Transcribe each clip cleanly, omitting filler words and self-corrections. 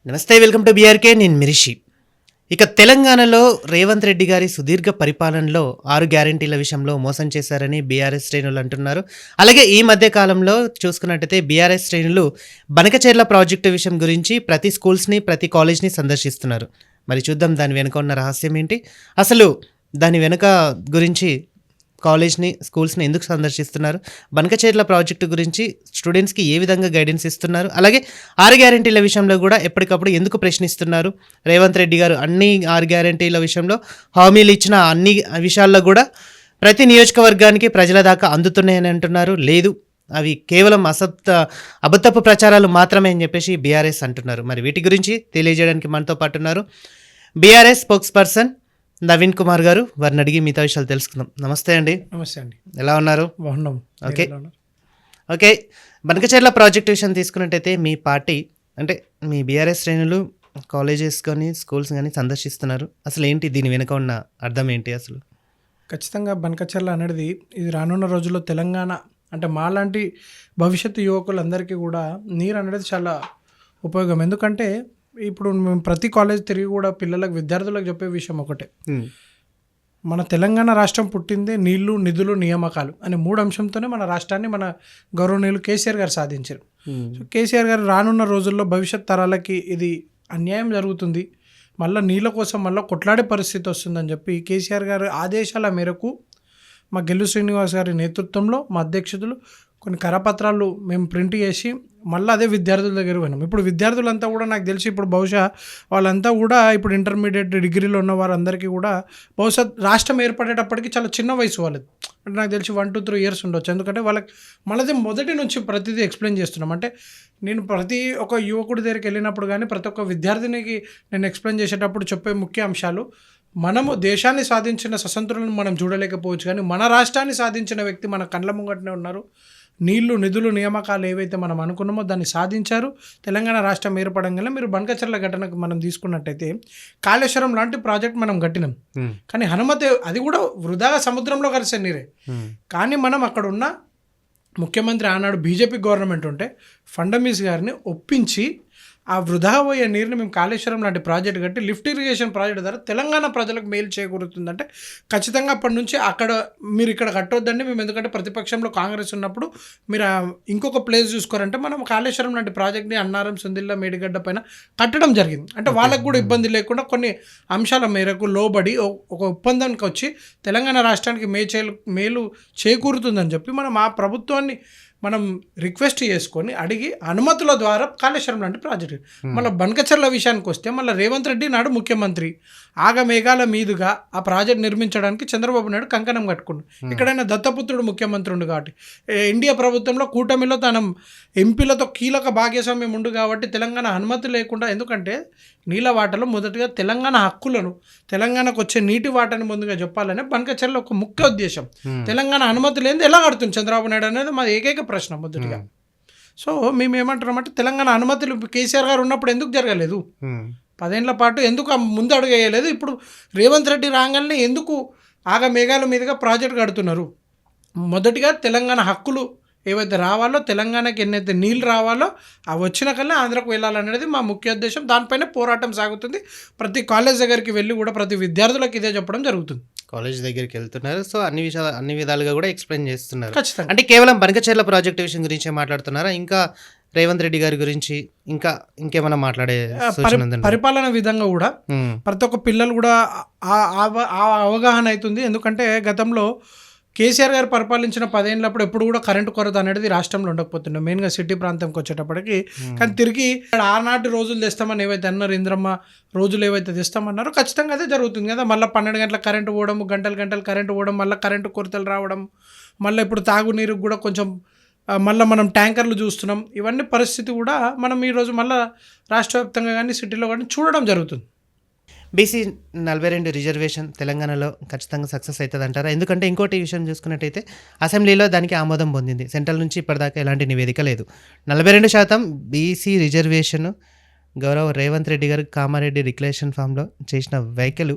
నమస్తే, welcome to BRK. నేను మిరిషి. ఇక తెలంగాణలో రేవంత్ రెడ్డి గారి సుదీర్ఘ పరిపాలనలో 6 గ్యారెంటీల విషయంలో మోసం చేశారని బీఆర్ఎస్ శ్రేణులు అంటున్నారు. అలాగే ఈ మధ్య కాలంలో చూసుకున్నట్టయితే బీఆర్ఎస్ శ్రేణులు బనకచెర్ల ప్రాజెక్టు విషయం గురించి ప్రతి స్కూల్స్ని, ప్రతి కాలేజ్ని సందర్శిస్తున్నారు. మరి చూద్దాం దాని వెనుక ఉన్న రహస్యం ఏంటి, అసలు దాని వెనుక గురించి కాలేజ్ని, స్కూల్స్ని ఎందుకు సందర్శిస్తున్నారు, బనకచెర్ల ప్రాజెక్టు గురించి స్టూడెంట్స్కి ఏ విధంగా గైడెన్స్ ఇస్తున్నారు, అలాగే 6 గ్యారెంటీల విషయంలో కూడా ఎప్పటికప్పుడు ఎందుకు ప్రశ్నిస్తున్నారు. రేవంత్ రెడ్డి గారు అన్ని 6 గ్యారెంటీల విషయంలో హామీలు ఇచ్చిన అన్ని విషయాల్లో కూడా ప్రతి నియోజకవర్గానికి ప్రజల దాకా అందుతున్నాయని అంటున్నారు. లేదు, అవి కేవలం అబద్ధపు ప్రచారాలు మాత్రమే అని చెప్పేసి బీఆర్ఎస్ అంటున్నారు. మరి వీటి గురించి తెలియజేయడానికి మనతో పాటు ఉన్నారు BRS spokes person Naveen Kumar గారు. వారిని అడిగి మిగతా విషయాలు తెలుసుకుందాం. నమస్తే అండి. నమస్తే అండి. ఎలా ఉన్నారు? బాగున్నాం. ఓకే, బనకచెర్ల ప్రాజెక్ట్ విషయం తీసుకున్నట్టయితే మీ పార్టీ అంటే మీ బీఆర్ఎస్ శ్రేణులు కాలేజెస్ కానీ స్కూల్స్ కానీ సందర్శిస్తున్నారు. అసలు ఏంటి దీని వెనుక ఉన్న అర్థం ఏంటి అసలు? ఖచ్చితంగా బనకచెర్ల అనేది ఇది రానున్న రోజుల్లో తెలంగాణ అంటే మాలాంటి భవిష్యత్తు యువకులందరికీ కూడా నీరు అనేది చాలా ఉపయోగం. ఎందుకంటే ఇప్పుడు మేము ప్రతి కాలేజ్ తిరిగి కూడా పిల్లలకు, విద్యార్థులకు చెప్పే విషయం ఒకటే, మన తెలంగాణ రాష్ట్రం పుట్టిందే నీళ్లు, నిధులు, నియామకాలు అనే 3 అంశంతోనే మన రాష్ట్రాన్ని మన గౌరవనీయులు కేసీఆర్ గారు సాధించారు. సో కేసీఆర్ గారు రానున్న రోజుల్లో భవిష్యత్ తరాలకి ఇది అన్యాయం జరుగుతుంది, మళ్ళీ నీళ్ళ కోసం మళ్ళీ కొట్లాడే పరిస్థితి వస్తుందని చెప్పి కేసీఆర్ గారి ఆదేశాల మేరకు మా గెల్లు శ్రీనివాస్ గారి నేతృత్వంలో మా అధ్యక్షులు కొన్ని కరపత్రాలు మేము ప్రింట్ చేసి మళ్ళీ అదే విద్యార్థుల దగ్గర పోయినాం. ఇప్పుడు విద్యార్థులంతా కూడా నాకు తెలిసి ఇప్పుడు బహుశా వాళ్ళంతా కూడా ఇప్పుడు ఇంటర్మీడియట్, డిగ్రీలో ఉన్న వారందరికీ కూడా బహుశా రాష్ట్రం ఏర్పడేటప్పటికి చాలా చిన్న వయసు వాళ్ళది. అంటే నాకు తెలిసి 1 to 3 years ఉండొచ్చు. ఎందుకంటే వాళ్ళకి మనది మొదటి నుంచి ప్రతిదీ ఎక్స్ప్లెయిన్ చేస్తున్నాం. అంటే నేను ప్రతి ఒక్క యువకుడి దగ్గరికి వెళ్ళినప్పుడు కానీ ప్రతి ఒక్క విద్యార్థినికి నేను ఎక్స్ప్లెయిన్ చేసేటప్పుడు చెప్పే ముఖ్య అంశాలు, మనము దేశాన్ని సాధించిన స్వతంత్రులను మనం చూడలేకపోవచ్చు, కానీ మన రాష్ట్రాన్ని సాధించిన వ్యక్తి మన కళ్ళ ముంగటనే ఉన్నారు. నీళ్లు, నిధులు, నియామకాలు ఏవైతే మనం అనుకున్నామో దాన్ని సాధించారు. తెలంగాణ రాష్ట్రం ఏర్పడంగానే మీరు బనకచెర్ల ఘటనకు మనం తీసుకున్నట్టయితే కాళేశ్వరం లాంటి ప్రాజెక్ట్ మనం కట్టినాం, కానీ హనుమతి అది కూడా వృధాగా సముద్రంలో కలిసే నీరే. కానీ మనం అక్కడ ఉన్న ముఖ్యమంత్రి ఆనాడు బీజేపీ గవర్నమెంట్ ఉంటే ఫడ్నవీస్ గారిని ఒప్పించి ఆ వృధా పోయే నీరుని మేము కాళేశ్వరం లాంటి ప్రాజెక్ట్ కట్టి లిఫ్ట్ ఇరిగేషన్ ప్రాజెక్ట్ ద్వారా తెలంగాణ ప్రజలకు మేలు చేకూరుతుందంటే ఖచ్చితంగా అప్పటి నుంచి అక్కడ మీరు ఇక్కడ కట్టొద్దండి మేము, ఎందుకంటే ప్రతిపక్షంలో కాంగ్రెస్ ఉన్నప్పుడు మీరు ఇంకొక ప్లేస్ చూసుకోరంటే మనం కాళేశ్వరం లాంటి ప్రాజెక్ట్ని అన్నారం, సుందిల్ల, మేడిగడ్డ పైన కట్టడం జరిగింది. అంటే వాళ్ళకు కూడా ఇబ్బంది లేకుండా కొన్ని అంశాల మేరకు లోబడి ఒక ఒప్పందానికి వచ్చి తెలంగాణ రాష్ట్రానికి మేలు చేకూరుతుందని చెప్పి మనం ఆ ప్రభుత్వాన్ని మనం రిక్వెస్ట్ చేసుకొని అడిగి అనుమతుల ద్వారా కాళేశ్వరం లాంటి ప్రాజెక్టు. మళ్ళీ బనకచెర్ల విషయానికి వస్తే మళ్ళీ రేవంత్ రెడ్డి నాడు ముఖ్యమంత్రి ఆగమేఘాల మీదుగా ఆ ప్రాజెక్ట్ నిర్మించడానికి చంద్రబాబు నాయుడు కంకణం కట్టుకున్నాడు. ఇక్కడైనా దత్తపుత్రుడు ముఖ్యమంత్రి ఉండు కాబట్టి ఎన్డీఏ ప్రభుత్వంలో కూటమిలో తన ఎంపీలతో కీలక భాగస్వామ్యం ఉండు కాబట్టి తెలంగాణ అనుమతి లేకుండా, ఎందుకంటే నీళ్ళ వాటలో మొదటిగా తెలంగాణ హక్కులను, తెలంగాణకు వచ్చే నీటి వాటని ముందుగా చెప్పాలని బనకచెర్ల ఒక ముఖ్య ఉద్దేశం. తెలంగాణ అనుమతి లేనిది ఎలా కడుతుంది చంద్రబాబు నాయుడు అనేది మా ఏకైక ప్రశ్న మొదటిగా. సో మేము ఏమంటున్నామంటే తెలంగాణ అనుమతులు కేసీఆర్ గారు ఉన్నప్పుడు ఎందుకు జరగలేదు, 10 ఏళ్ల పాటు ఎందుకు ముందు అడుగు వేయలేదు, ఇప్పుడు రేవంత్ రెడ్డి రాగానే ఎందుకు ఆగమేఘాల మీదుగా ప్రాజెక్ట్ కడుతున్నారు? మొదటిగా తెలంగాణ హక్కులు ఏవైతే రావాలో, తెలంగాణకి ఎన్నైతే నీళ్ళు రావాలో అవి వచ్చిన కల్లా ఆంధ్రకు వెళ్ళాలనేది మా ముఖ్య ఉద్దేశం. దానిపైన పోరాటం సాగుతుంది. ప్రతి కాలేజ్ దగ్గరికి వెళ్ళి కూడా ప్రతి విద్యార్థులకు ఇదే చెప్పడం జరుగుతుంది. కాలేజ్ దగ్గరికి వెళ్తున్నారు, సో అన్ని విధాలుగా కూడా ఎక్స్ప్లెయిన్ చేస్తున్నారు. ఖచ్చితంగా. అంటే కేవలం బనకచెర్ల ప్రాజెక్ట్ విషయం గురించే మాట్లాడుతున్నారా, ఇంకా రేవంత్ రెడ్డి గారి గురించి ఇంకేమైనా మాట్లాడే పరిపాలన విధంగా కూడా ప్రతి ఒక్క పిల్లలు కూడా అవగాహన అవుతుంది. ఎందుకంటే గతంలో కేసీఆర్ గారు పరిపాలించిన 10 ఏళ్ళప్పుడు ఎప్పుడు కూడా కరెంటు కొరత అనేది రాష్ట్రంలో ఉండకపోతుండే, మెయిన్గా సిటీ ప్రాంతంకి వచ్చేటప్పటికి. కానీ తిరిగి ఆనాటి రోజులు తెస్తామని ఏవైతే అన్నారు, ఇంద్రమ్మ రోజులు ఏవైతే తెస్తామన్నారో ఖచ్చితంగా అదే జరుగుతుంది కదా. మళ్ళీ 12 గంటల కరెంటు పోవడం, గంటలు కరెంటు పోవడం, మళ్ళీ కరెంటు కొరతలు రావడం, మళ్ళీ ఇప్పుడు తాగునీరుకు కూడా కొంచెం మళ్ళీ మనం ట్యాంకర్లు చూస్తున్నాం. ఇవన్నీ పరిస్థితి కూడా మనం ఈరోజు మళ్ళీ రాష్ట్ర వ్యాప్తంగా కానీ సిటీలో కానీ చూడడం జరుగుతుంది. బీసీ 42 రిజర్వేషన్ తెలంగాణలో ఖచ్చితంగా సక్సెస్ అవుతుంది అంటారా? ఎందుకంటే ఇంకోటి విషయం చూసుకున్నట్టయితే అసెంబ్లీలో దానికి ఆమోదం పొందింది, సెంట్రల్ నుంచి ఇప్పటిదాకా ఎలాంటి నివేదిక లేదు. 42% బీసీ రిజర్వేషన్ గౌరవ రేవంత్ రెడ్డి గారు కామారెడ్డి డిక్లరేషన్ ఫామ్లో చేసిన వ్యాఖ్యలు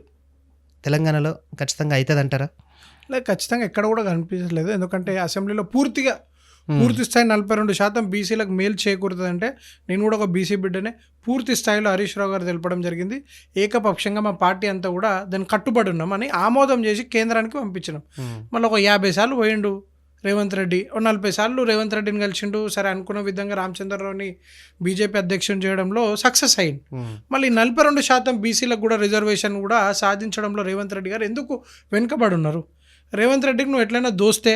తెలంగాణలో ఖచ్చితంగా అవుతుంది అంటారా? లేదు, ఖచ్చితంగా ఎక్కడ కూడా కనిపించలేదు. ఎందుకంటే అసెంబ్లీలో పూర్తిగా పూర్తి స్థాయి 42% బీసీలకు మేలు చేకూరుతుందంటే నేను కూడా ఒక బీసీ బిడ్డనే పూర్తి స్థాయిలో హరీష్ రావు గారు తెలపడం జరిగింది. ఏకపక్షంగా మా పార్టీ అంతా కూడా దాన్ని కట్టుబడి ఉన్నామని ఆమోదం చేసి కేంద్రానికి పంపించినాం. మళ్ళీ ఒక 50 సార్లు పోయిండు రేవంత్ రెడ్డి, ఓ 40 సార్లు రేవంత్ రెడ్డిని కలిసిండు. సరే అనుకున్న విధంగా రామచంద్రరావుని బీజేపీ అధ్యక్షుని చేయడంలో సక్సెస్ అయింది. మళ్ళీ 42% బీసీలకు కూడా రిజర్వేషన్ కూడా సాధించడంలో రేవంత్ రెడ్డి గారు ఎందుకు వెనుకబడి ఉన్నారు? రేవంత్ రెడ్డికి నువ్వు ఎట్లయినా దోస్తే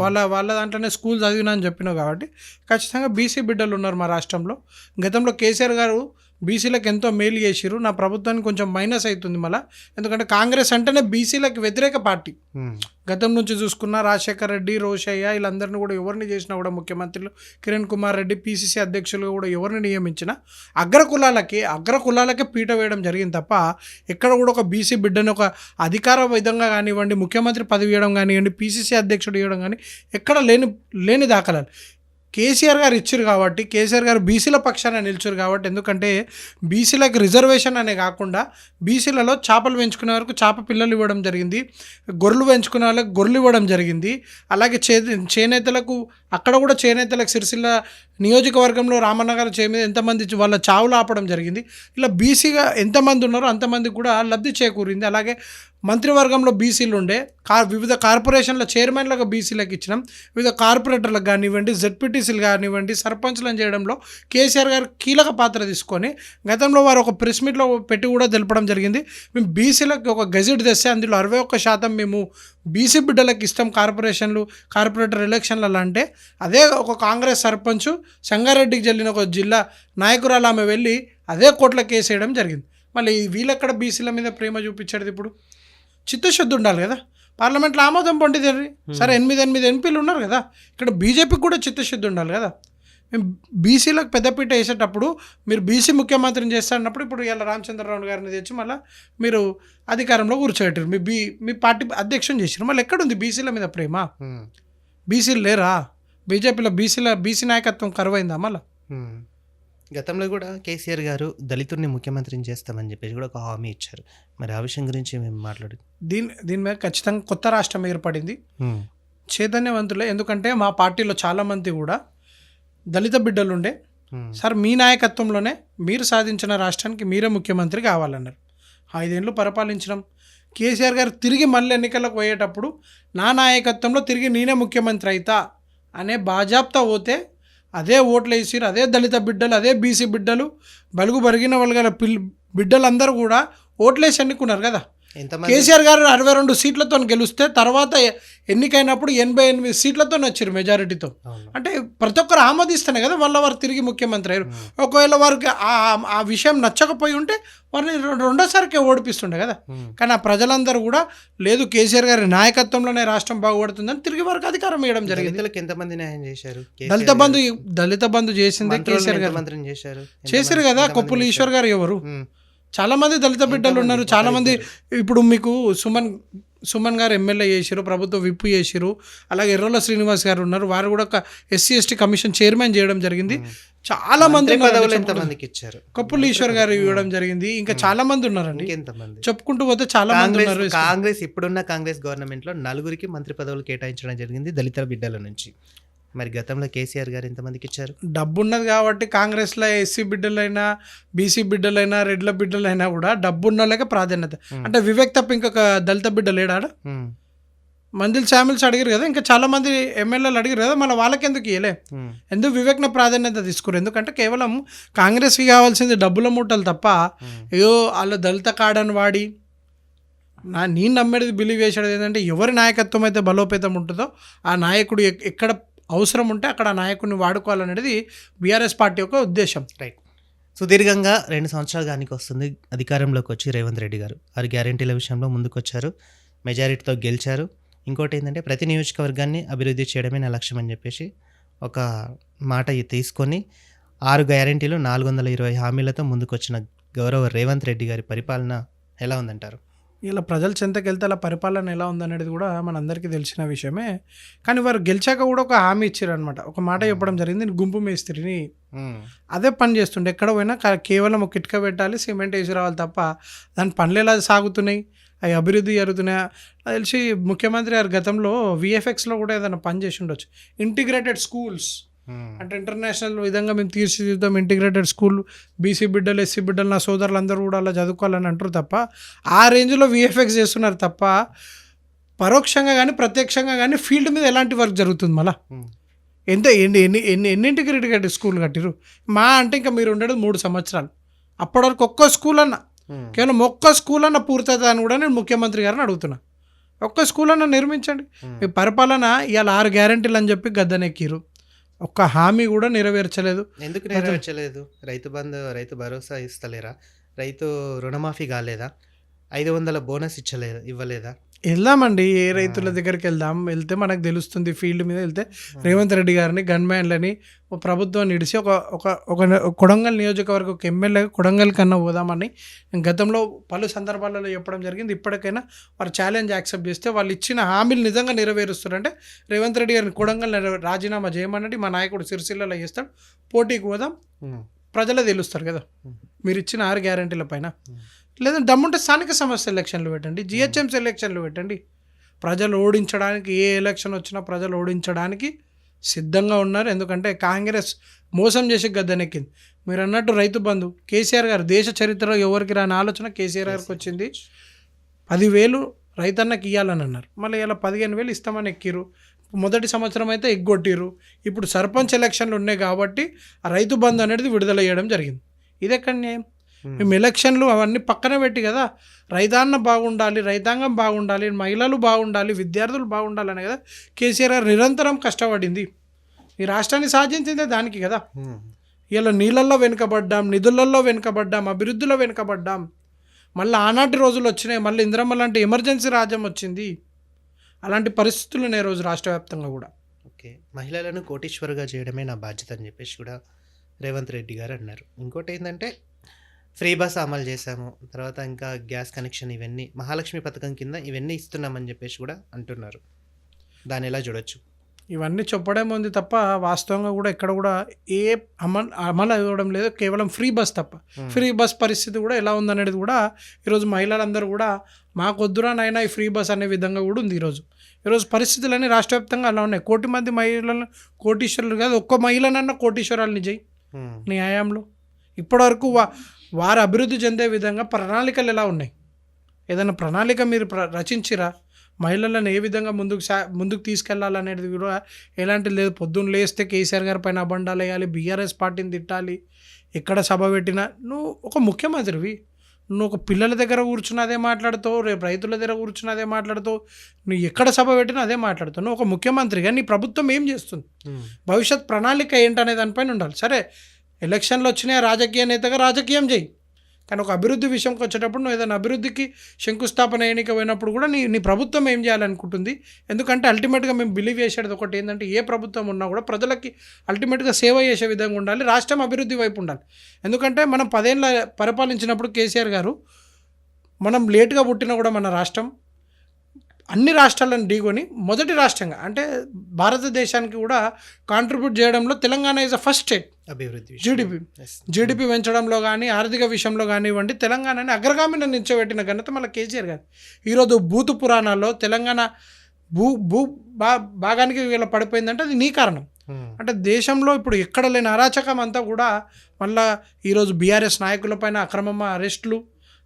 వాళ్ళ దాంట్లోనే స్కూల్ చదివినా అని చెప్పినావు కాబట్టి ఖచ్చితంగా బీసీ బిడ్డలు ఉన్నారు మా రాష్ట్రంలో. గతంలో కేసీఆర్ గారు బీసీలకు ఎంతో మేలు చేసిరు. నా ప్రభుత్వానికి కొంచెం మైనస్ అవుతుంది మళ్ళీ, ఎందుకంటే కాంగ్రెస్ అంటేనే బీసీలకు వ్యతిరేక పార్టీ. గతం నుంచి చూసుకున్న రాజశేఖర్ రెడ్డి, రోషయ్య వీళ్ళందరినీ కూడా ఎవరిని చేసినా కూడా ముఖ్యమంత్రులు, కిరణ్ కుమార్ రెడ్డి పీసీసీ అధ్యక్షులుగా కూడా ఎవరిని నియమించినా అగ్రకులాలకే పీట వేయడం జరిగింది తప్ప ఎక్కడ కూడా ఒక బీసీ బిడ్డని ఒక అధికార విధంగా కానివ్వండి, ముఖ్యమంత్రి పదవి ఇవ్వడం కానివ్వండి, పీసీసీ అధ్యక్షుడు ఇవ్వడం కానీ ఎక్కడ లేని దాఖలాలు. కేసీఆర్ గారు ఇచ్చారు కాబట్టి, కేసీఆర్ గారు బీసీల పక్షాన నిలిచారు కాబట్టి, ఎందుకంటే బీసీలకు రిజర్వేషన్ అనే కాకుండా బీసీలలో చేపలు పెంచుకునే వరకు చేప పిల్లలు ఇవ్వడం జరిగింది, గొర్రెలు పెంచుకునే వాళ్ళకి గొర్రెలు ఇవ్వడం జరిగింది. అలాగే చేనేతలకు అక్కడ కూడా చేనేతలకు సిరిసిల్ల నియోజకవర్గంలో రామన్నగారు మీద ఎంతమంది వాళ్ళ చావులు ఆపడం జరిగింది. ఇలా బీసీగా ఎంతమంది ఉన్నారో అంతమంది కూడా లబ్ధి చేకూరింది. అలాగే మంత్రివర్గంలో బీసీలు ఉండే వివిధ కార్పొరేషన్ల చైర్మన్లకు బీసీలకు ఇచ్చినాం. వివిధ కార్పొరేటర్లకు కానివ్వండి, జెడ్పీటీసీలు కానివ్వండి, సర్పంచ్లను చేయడంలో కేసీఆర్ గారు కీలక పాత్ర తీసుకొని గతంలో వారు ఒక ప్రెస్ మీట్లో పెట్టి కూడా తెలపడం జరిగింది. మేము బీసీలకు ఒక గెజెట్ తెస్తే అందులో 61% మేము బీసీ బిడ్డలకు ఇస్తాం కార్పొరేటర్ ఎలక్షన్లలో అంటే, అదే ఒక కాంగ్రెస్ సర్పంచ్ సంగారెడ్డికి చెల్లిన ఒక జిల్లా నాయకురాలు ఆమె వెళ్ళి అదే కోట్ల కేసు వేయడం జరిగింది. మళ్ళీ వీళ్ళెక్కడ బీసీల మీద ప్రేమ చూపించాడు? ఇప్పుడు చిత్తశుద్ధి ఉండాలి కదా, పార్లమెంట్లో ఆమోదం పొందిది. సరే 8 ఎంపీలు ఉన్నారు కదా, ఇక్కడ బీజేపీకి కూడా చిత్తశుద్ధి ఉండాలి కదా. మేము బీసీలకు పెద్దపీట వేసేటప్పుడు మీరు బీసీ ముఖ్యమంత్రిని చేస్తారన్నప్పుడు ఇప్పుడు ఇలా రామచంద్రరావు గారిని తెచ్చి మళ్ళీ మీరు అధికారంలో కూర్చోబెట్టారు, మీ పార్టీ అధ్యక్షుని చేసారు. మళ్ళీ ఎక్కడుంది బీసీల మీద ప్రేమ? బీసీలు లేరా బీజేపీలో? బీసీ నాయకత్వం కరువైందా? మళ్ళీ గతంలో కూడా కేసీఆర్ గారు దళితుడిని ముఖ్యమంత్రిని చేస్తామని చెప్పేసి కూడా ఒక హామీ ఇచ్చారు. మరి ఆ విషయం గురించి మేము మాట్లాడు దీని మీద ఖచ్చితంగా కొత్త రాష్ట్రం ఏర్పడింది, చైతన్యవంతులే. ఎందుకంటే మా పార్టీలో చాలామంది కూడా దళిత బిడ్డలు ఉండే. సార్ మీ నాయకత్వంలోనే మీరు సాధించిన రాష్ట్రానికి మీరే ముఖ్యమంత్రి కావాలన్నారు. 5 ఏళ్ళు పరిపాలించడం. కేసీఆర్ గారు తిరిగి మళ్ళీ ఎన్నికలకు పోయేటప్పుడు నా నాయకత్వంలో తిరిగి నేనే ముఖ్యమంత్రి అవుతా అనే బాజాప్తా పోతే అదే ఓట్లు వేసిరు, అదే దళిత బిడ్డలు, అదే బీసీ బిడ్డలు, బలుగు బరిగిన వాళ్ళు గల బిడ్డలందరూ కూడా ఓట్లేసి ఎన్నుకున్నారు కదా. కేసీఆర్ గారు 62 సీట్లతో గెలిస్తే తర్వాత ఎన్నికైనప్పుడు 88 సీట్లతో వచ్చారు మెజారిటీతో. అంటే ప్రతి ఒక్కరు ఆమోదిస్తేనే కదా వారు తిరిగి ముఖ్యమంత్రి అయ్యారు. ఒకవేళ వారికి ఆ విషయం నచ్చకపోయి ఉంటే వారిని రెండోసారికి ఓడిపిస్తుండే కదా. కానీ ఆ ప్రజలందరూ కూడా లేదు కేసీఆర్ గారి నాయకత్వంలోనే రాష్ట్రం బాగుపడుతుందని తిరిగి వారికి అధికారం ఇవ్వడం జరిగింది. ఎంతమంది న్యాయం చేశారు? దళిత బంధు చేసిందే కేసీఆర్ గారు చేశారు కదా. కొప్పుల ఈశ్వర్ గారు ఎవరు? చాలామంది దళిత బిడ్డలు ఉన్నారు. చాలామంది ఇప్పుడు మీకు సుమన్ గారు ఎమ్మెల్యే చేసిరు, ప్రభుత్వ విప్పు చేసిరు. అలాగే ఎర్రల శ్రీనివాస్ గారు ఉన్నారు, వారు కూడా SC ST కమిషన్ చైర్మన్ చేయడం జరిగింది. చాలా మంది ఇచ్చారు. కొప్పుల ఈశ్వర్ గారు ఇవ్వడం జరిగింది. ఇంకా చాలా మంది ఉన్నారండి, చెప్పుకుంటూ పోతే చాలా మంది ఉన్నారు. ఇప్పుడున్న కాంగ్రెస్ గవర్నమెంట్ లో 4 మంత్రి పదవులు కేటాయించడం జరిగింది దళిత బిడ్డల నుంచి. మరి గతంలో కేసీఆర్ గారు ఎంతమందికి ఇచ్చారు? డబ్బు ఉన్నది కాబట్టి కాంగ్రెస్లో ఎస్సీ బిడ్డలైనా, బీసీ బిడ్డలైనా, రెడ్ల బిడ్డలైనా కూడా డబ్బు ఉన్న వాళ్ళకే ప్రాధాన్యత. అంటే వివేక్ తప్ప ఇంకొక దళిత బిడ్డ లేడా? మందిల్ శామిల్స్ అడిగారు కదా, ఇంకా చాలా మంది ఎమ్మెల్యేలు అడిగారు కదా, మన వాళ్ళకి ఎందుకు ఇవ్వలే? ఎందుకు వివేక్న ప్రాధాన్యత తీసుకోరు? ఎందుకంటే కేవలం కాంగ్రెస్కి కావాల్సింది డబ్బుల మూటలు తప్ప ఏదో వాళ్ళ దళిత కాడని వాడి నేను నమ్మేది బిలీవ్ చేసేది ఏంటంటే ఎవరి నాయకత్వం అయితే బలోపేతం ఉంటుందో ఆ నాయకుడు ఎక్కడ అవసరం ఉంటే అక్కడ ఆ నాయకుడిని వాడుకోవాలనేది బీఆర్ఎస్ పార్టీ యొక్క ఉద్దేశం. రైట్. సుదీర్ఘంగా 2 సంవత్సరాలు దానికి వస్తుంది అధికారంలోకి వచ్చి రేవంత్ రెడ్డి గారు 6 గ్యారెంటీల విషయంలో ముందుకొచ్చారు, మెజారిటీతో గెలిచారు. ఇంకోటి ఏంటంటే ప్రతి నియోజకవర్గాన్ని అభివృద్ధి చేయడమే నా లక్ష్యం అని చెప్పేసి ఒక మాట తీసుకొని 6 గ్యారెంటీలు 420 హామీలతో ముందుకొచ్చిన గౌరవ రేవంత్ రెడ్డి గారి పరిపాలన ఎలా ఉందంటారు? ఇలా ప్రజల చెంతకి వెళ్తే అలా పరిపాలన ఎలా ఉందనేది కూడా మనందరికీ తెలిసిన విషయమే. కానీ వారు గెలిచాక కూడా ఒక హామీ ఇచ్చారు అనమాట. ఒక మాట చెప్పడం జరిగింది, గుంపు మేస్త్రిని అదే పని చేస్తుండే. ఎక్కడ పోయినా కేవలం ఒక ఇటుక పెట్టాలి, సిమెంట్ వేసి రావాలి తప్ప దాని పనులు ఎలా సాగుతున్నాయి, అవి అభివృద్ధి జరుగుతున్నాయా? నాకు తెలిసి ముఖ్యమంత్రి గారు గతంలో విఎఫ్ఎక్స్లో కూడా ఏదైనా పని చేసి ఉండొచ్చు. ఇంటిగ్రేటెడ్ స్కూల్స్ అంటే ఇంటర్నేషనల్ విధంగా మేము తీర్చిదిద్దాం ఇంటిగ్రేటెడ్ స్కూల్, బీసీ బిడ్డలు, ఎస్సీ బిడ్డలు, నా సోదరులు అందరూ కూడా అలా చదువుకోవాలని అంటారు తప్ప ఆ రేంజ్లో విఎఫ్ఎక్స్ చేస్తున్నారు తప్ప పరోక్షంగా కానీ ప్రత్యక్షంగా కానీ ఫీల్డ్ మీద ఎలాంటి వర్క్ జరుగుతుంది మళ్ళీ ఎంత ఎన్నింటికి ఇంటిగ్రేటెడ్ స్కూల్ కట్టిరు? మా అంటే ఇంకా మీరు ఉండేది 3 సంవత్సరాలు. అప్పటి వరకు ఒక్క స్కూల్ అన్న, కేవలం ఒక్క స్కూల్ అన్న పూర్తవుతా అని కూడా నేను ముఖ్యమంత్రి గారిని అడుగుతున్నా. ఒక్క స్కూల్ అన్న నిర్మించండి. మీ పరిపాలన ఇవాళ 6 గ్యారెంటీలు అని చెప్పి గద్దెనెక్కిరు, ఒక్క హామీ కూడా నెరవేర్చలేదు. ఎందుకు నెరవేర్చలేదు? రైతు బంధు, రైతు భరోసా ఇస్తలేరా? రైతు రుణమాఫీ కాలేదా? 500 బోనస్ ఇవ్వలేదా? వెళ్దామండి, ఏ రైతుల దగ్గరికి వెళ్తే మనకు తెలుస్తుంది. ఫీల్డ్ మీద వెళ్తే రేవంత్ రెడ్డి గారిని గన్మ్యాన్లని ప్రభుత్వాన్ని ఇడిచి ఒక కొడంగల్ నియోజకవర్గం ఒక ఎమ్మెల్యే కొడంగల్ కన్నా పోదామని గతంలో పలు సందర్భాలలో చెప్పడం జరిగింది. ఇప్పటికైనా వారు ఛాలెంజ్ యాక్సెప్ట్ చేస్తే వాళ్ళు ఇచ్చిన హామీలు నిజంగా నెరవేరుస్తారంటే రేవంత్ రెడ్డి గారిని కొడంగల్ రాజీనామా చేయమనండి, మా నాయకుడు సిరిసిల్లలో చేస్తాడు, పోటీకి పోదాం, ప్రజలే తెలుస్తారు కదా మీరు ఇచ్చిన 6 గ్యారెంటీల పైన. లేదా దమ్ముంటే స్థానిక సంస్థ ఎలక్షన్లు పెట్టండి, జిహెచ్ఎంసీ ఎలక్షన్లు పెట్టండి. ప్రజలు ఓడించడానికి, ఏ ఎలక్షన్ వచ్చినా ప్రజలు ఓడించడానికి సిద్ధంగా ఉన్నారు. ఎందుకంటే కాంగ్రెస్ మోసం చేసి గద్దెనెక్కింది. మీరు అన్నట్టు రైతు బంధు కేసీఆర్ గారు దేశ చరిత్రలో ఎవరికి రాని ఆలోచన కేసీఆర్ గారికి వచ్చింది. 10,000 రైతన్నకి ఇవ్వాలని అన్నారు, మళ్ళీ ఇలా 15,000 ఇస్తామని ఎక్కిరు. మొదటి సంవత్సరం అయితే ఎగ్గొట్టిరు. ఇప్పుడు సర్పంచ్ ఎలక్షన్లు ఉన్నాయి కాబట్టి ఆ రైతు బంధు అనేది విడుదల చేయడం జరిగింది. ఇది ఎక్కడ న్యాయం? మేము ఎలక్షన్లు అవన్నీ పక్కన పెట్టి కదా రైతాంగం బాగుండాలి, రైతాంగం బాగుండాలి, మహిళలు బాగుండాలి, విద్యార్థులు బాగుండాలని కదా కేసీఆర్ గారు నిరంతరం కష్టపడింది. ఈ రాష్ట్రాన్ని సాధించిందే దానికి కదా. ఇలా నీళ్ళల్లో వెనుకబడ్డాం, నిధులలో వెనుకబడ్డాం, అభివృద్ధిలో వెనుకబడ్డాం. మళ్ళీ ఆనాటి రోజులు వచ్చినాయి, మళ్ళీ ఇందిరమ్మ లాంటి ఎమర్జెన్సీ రాజ్యం వచ్చింది. అలాంటి పరిస్థితులు ఉన్నాయి రోజు రాష్ట్ర వ్యాప్తంగా కూడా. ఓకే, మహిళలను కోటీశ్వరుగా చేయడమే నా బాధ్యత అని చెప్పేసి కూడా రేవంత్ రెడ్డి గారు అన్నారు. ఇంకోటి ఏంటంటే ఫ్రీ బస్ అమలు చేశాము, తర్వాత ఇంకా గ్యాస్ కనెక్షన్, ఇవన్నీ మహాలక్ష్మి పథకం కింద ఇవన్నీ ఇస్తున్నామని చెప్పేసి కూడా అంటున్నారు. దాన్ని ఎలా చూడొచ్చు? ఇవన్నీ చెప్పడం ఉంది తప్ప వాస్తవంగా కూడా ఎక్కడ కూడా ఏ అమలు అవ్వడం లేదు. కేవలం ఫ్రీ బస్ తప్ప. ఫ్రీ బస్ పరిస్థితి కూడా ఎలా ఉందనేది కూడా ఈరోజు మహిళలందరూ కూడా మాకొద్దురా నాయనా ఈ ఫ్రీ బస్ అనే విధంగా కూడా ఉంది. ఈరోజు పరిస్థితులన్నీ రాష్ట్ర వ్యాప్తంగా అలా ఉన్నాయి. 1 కోటి మంది మహిళలను కోటీశ్వరులు కాదు, ఒక్క మహిళనన్నా కోటీశ్వరాలని చేయి నీ హయాంలో. ఇప్పటివరకు వారు అభివృద్ధి చెందే విధంగా ప్రణాళికలు ఎలా ఉన్నాయి? ఏదైనా ప్రణాళిక మీరు రచించిరా? మహిళలను ఏ విధంగా ముందుకు తీసుకెళ్లాలనేది కూడా ఎలాంటిది లేదు. పొద్దున్న లేస్తే కేసీఆర్ గారి పైన అబండాలు వేయాలి, బీఆర్ఎస్ పార్టీని తిట్టాలి, ఎక్కడ సభ పెట్టినా. నువ్వు ఒక ముఖ్యమంత్రివి, నువ్వు ఒక పిల్లల దగ్గర కూర్చుని అదే మాట్లాడుతావు, రేపు రైతుల దగ్గర కూర్చుని అదే మాట్లాడుతావు, నువ్వు ఎక్కడ సభ పెట్టినా అదే మాట్లాడుతావు. నువ్వు ఒక ముఖ్యమంత్రిగా నీ ప్రభుత్వం ఏం చేస్తుంది, భవిష్యత్ ప్రణాళిక ఏంటనే దానిపైన ఉండాలి. సరే ఎలక్షన్లు వచ్చినాయి, రాజకీయ నేతగా రాజకీయం చేయి, కానీ ఒక అభివృద్ధి విషయంకి వచ్చేటప్పుడు నువ్వు ఏదైనా అభివృద్ధికి శంకుస్థాపన ఎన్నిక పోయినప్పుడు కూడా నీ ప్రభుత్వం ఏం చేయాలనుకుంటుంది? ఎందుకంటే అల్టిమేట్గా మేము బిలీవ్ చేసేది ఒకటి ఏంటంటే ఏ ప్రభుత్వం ఉన్నా కూడా ప్రజలకి అల్టిమేట్గా సేవ చేసే విధంగా ఉండాలి, రాష్ట్రం అభివృద్ధి వైపు ఉండాలి. ఎందుకంటే మనం 10 ఏళ్ళ పరిపాలించినప్పుడు కేసీఆర్ గారు, మనం లేటుగా పుట్టినా కూడా మన రాష్ట్రం అన్ని రాష్ట్రాలను ఢీకొని మొదటి రాష్ట్రంగా అంటే భారతదేశానికి కూడా కాంట్రిబ్యూట్ చేయడంలో Telangana is a first state. అభివృద్ధి, జీడిపి పెంచడంలో కానీ ఆర్థిక విషయంలో కానివ్వండి తెలంగాణని అగ్రగామిని నిల్చోబెట్టిన ఘనత మళ్ళీ కేసీఆర్ గారు. ఈరోజు భూతు పురాణాల్లో తెలంగాణ భాగానికి వీళ్ళ పడిపోయిందంటే అది నీ కారణం. అంటే దేశంలో ఇప్పుడు ఎక్కడ లేని అరాచకం అంతా కూడా మళ్ళీ ఈరోజు బీఆర్ఎస్ నాయకులపైన అక్రమ అరెస్టులు,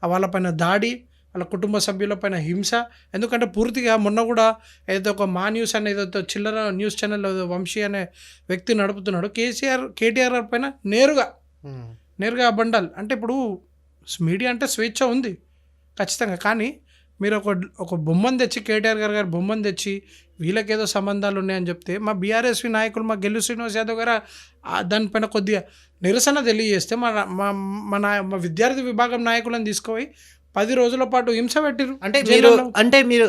వాళ్ళపైన దాడి, వాళ్ళ కుటుంబ సభ్యులపైన హింస. ఎందుకంటే పూర్తిగా మొన్న కూడా ఏదో ఒక మా న్యూస్ అనే ఏదో చిల్లర న్యూస్ ఛానల్ వంశీ అనే వ్యక్తి నడుపుతున్నాడు, కేటీఆర్ పైన నేరుగా బండాలి. అంటే ఇప్పుడు మీడియా అంటే స్వేచ్ఛ ఉంది ఖచ్చితంగా, కానీ మీరు ఒక బొమ్మను తెచ్చి కేటీఆర్ గారు బొమ్మను తెచ్చి వీళ్ళకేదో సంబంధాలు ఉన్నాయని చెప్తే మా బీఆర్ఎస్వి నాయకులు, మా గెల్లు శ్రీనివాస్ యాదవ్ గారు దానిపైన కొద్దిగా నిరసన తెలియజేస్తే మా విద్యార్థి విభాగం నాయకులను తీసుకుపోయి 10 రోజుల పాటు హింస పెట్టిరు. అంటే మీరు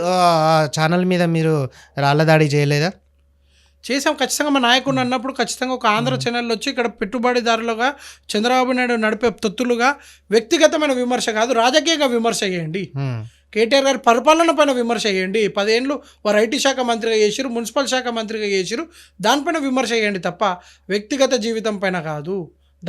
ఛానల్ మీద మీరు రాళ్ళ దాడి చేయలేదా? చేసాం ఖచ్చితంగా. మా నాయకుడు అన్నప్పుడు ఖచ్చితంగా ఒక ఆంధ్ర ఛానల్ వచ్చి ఇక్కడ పెట్టుబడిదారులుగా చంద్రబాబు నాయుడు నడిపే తొత్తులుగా వ్యక్తిగతమైన విమర్శ కాదు, రాజకీయంగా విమర్శ చేయండి. కేటీఆర్ గారి పరిపాలన పైన విమర్శ చేయండి. 10 ఏళ్ళు వారు ఐటీ శాఖ మంత్రిగా చేసిరు, మున్సిపల్ శాఖ మంత్రిగా చేసిరు, దానిపైన విమర్శ చేయండి తప్ప వ్యక్తిగత జీవితం పైన కాదు.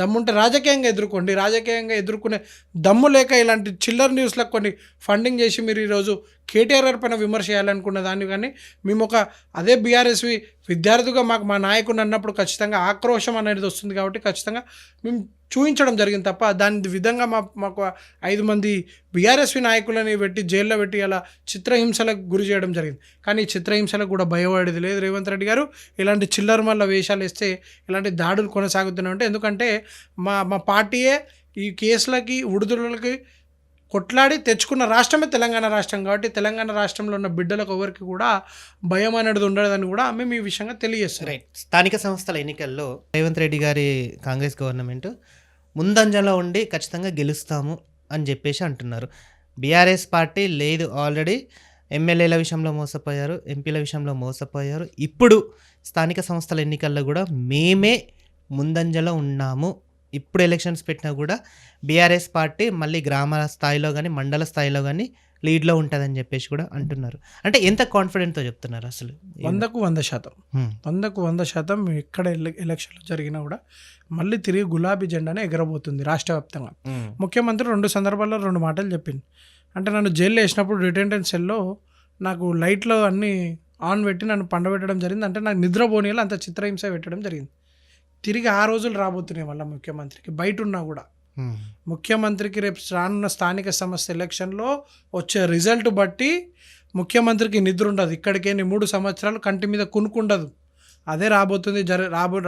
దమ్ముంటే రాజకీయంగా ఎదుర్కోండి. రాజకీయంగా ఎదుర్కొనే దమ్ము లేక ఇలాంటి చిల్లర న్యూస్లకు కొన్ని ఫండింగ్ చేసి మీరు ఈరోజు కేటీఆర్ గారి పైన విమర్శ చేయాలనుకున్న దాన్ని కానీ మేము ఒక అదే బీఆర్ఎస్వి విద్యార్థిగా మాకు మా నాయకుడు అన్నప్పుడు ఖచ్చితంగా ఆక్రోశం అనేది వస్తుంది కాబట్టి ఖచ్చితంగా మేము చూపించడం జరిగింది తప్ప దాని విధంగా మాకు 5 మంది బీఆర్ఎస్వి నాయకులని పెట్టి జైల్లో పెట్టి అలా చిత్రహింసలకు గురి చేయడం జరిగింది. కానీ ఈ చిత్రహింసలకు కూడా భయపడేది లేదు రేవంత్ రెడ్డి గారు. ఇలాంటి చిల్లర మళ్ళీ వేషాలు వేస్తే ఇలాంటి దాడులు కొనసాగుతూనే ఉంటాయి. ఎందుకంటే మా పార్టీయే ఈ కేసులకి ఉడుదులకి కొట్లాడి తెచ్చుకున్న రాష్ట్రమే తెలంగాణ రాష్ట్రం కాబట్టి తెలంగాణ రాష్ట్రంలో ఉన్న బిడ్డలకు ఎవరికి కూడా భయం అనేది ఉండదని కూడా మేము ఈ విషయంగా తెలియజేస్తాం. రైట్. స్థానిక సంస్థల ఎన్నికల్లో రేవంత్ రెడ్డి గారి కాంగ్రెస్ గవర్నమెంట్ ముందంజలో ఉండి ఖచ్చితంగా గెలుస్తాము అని చెప్పేసి అంటున్నారు. బీఆర్ఎస్ పార్టీ లేదు, ఆల్రెడీ ఎమ్మెల్యేల విషయంలో మోసపోయారు, ఎంపీల విషయంలో మోసపోయారు. ఇప్పుడు స్థానిక సంస్థల ఎన్నికల్లో కూడా మేమే ముందంజలో ఉన్నాము, ఇప్పుడు ఎలక్షన్స్ పెట్టినా కూడా బీఆర్ఎస్ పార్టీ మళ్ళీ గ్రామాల స్థాయిలో కానీ మండల స్థాయిలో కానీ లీడ్లో ఉంటుందని చెప్పేసి కూడా అంటున్నారు. అంటే ఎంత కాన్ఫిడెంట్తో చెప్తున్నారు అసలు? 100% 100% ఎక్కడ ఎలక్షన్లు జరిగినా కూడా మళ్ళీ తిరిగి గులాబీ జెండానే ఎగరబోతుంది రాష్ట్ర వ్యాప్తంగా. ముఖ్యమంత్రి 2 సందర్భాల్లో 2 మాటలు చెప్పింది. అంటే నన్ను జైల్లో వేసినప్పుడు డిటెంషన్ సెల్లో నాకు లైట్లో అన్నీ ఆన్ పెట్టి నన్ను పండబెట్టడం జరిగింది. అంటే నాకు నిద్రపోనీలో అంత చిత్రహింస పెట్టడం జరిగింది. తిరిగి ఆ రోజులు రాబోతున్నాయి వల్ల ముఖ్యమంత్రికి బయట ఉన్నా కూడా. ముఖ్యమంత్రికి రేపు రానున్న స్థానిక సంస్థ ఎలక్షన్లో వచ్చే రిజల్ట్ బట్టి ముఖ్యమంత్రికి నిద్ర ఉండదు. ఇక్కడికే 3 సంవత్సరాలు కంటి మీద కునుకుండదు. అదే రాబోతుంది.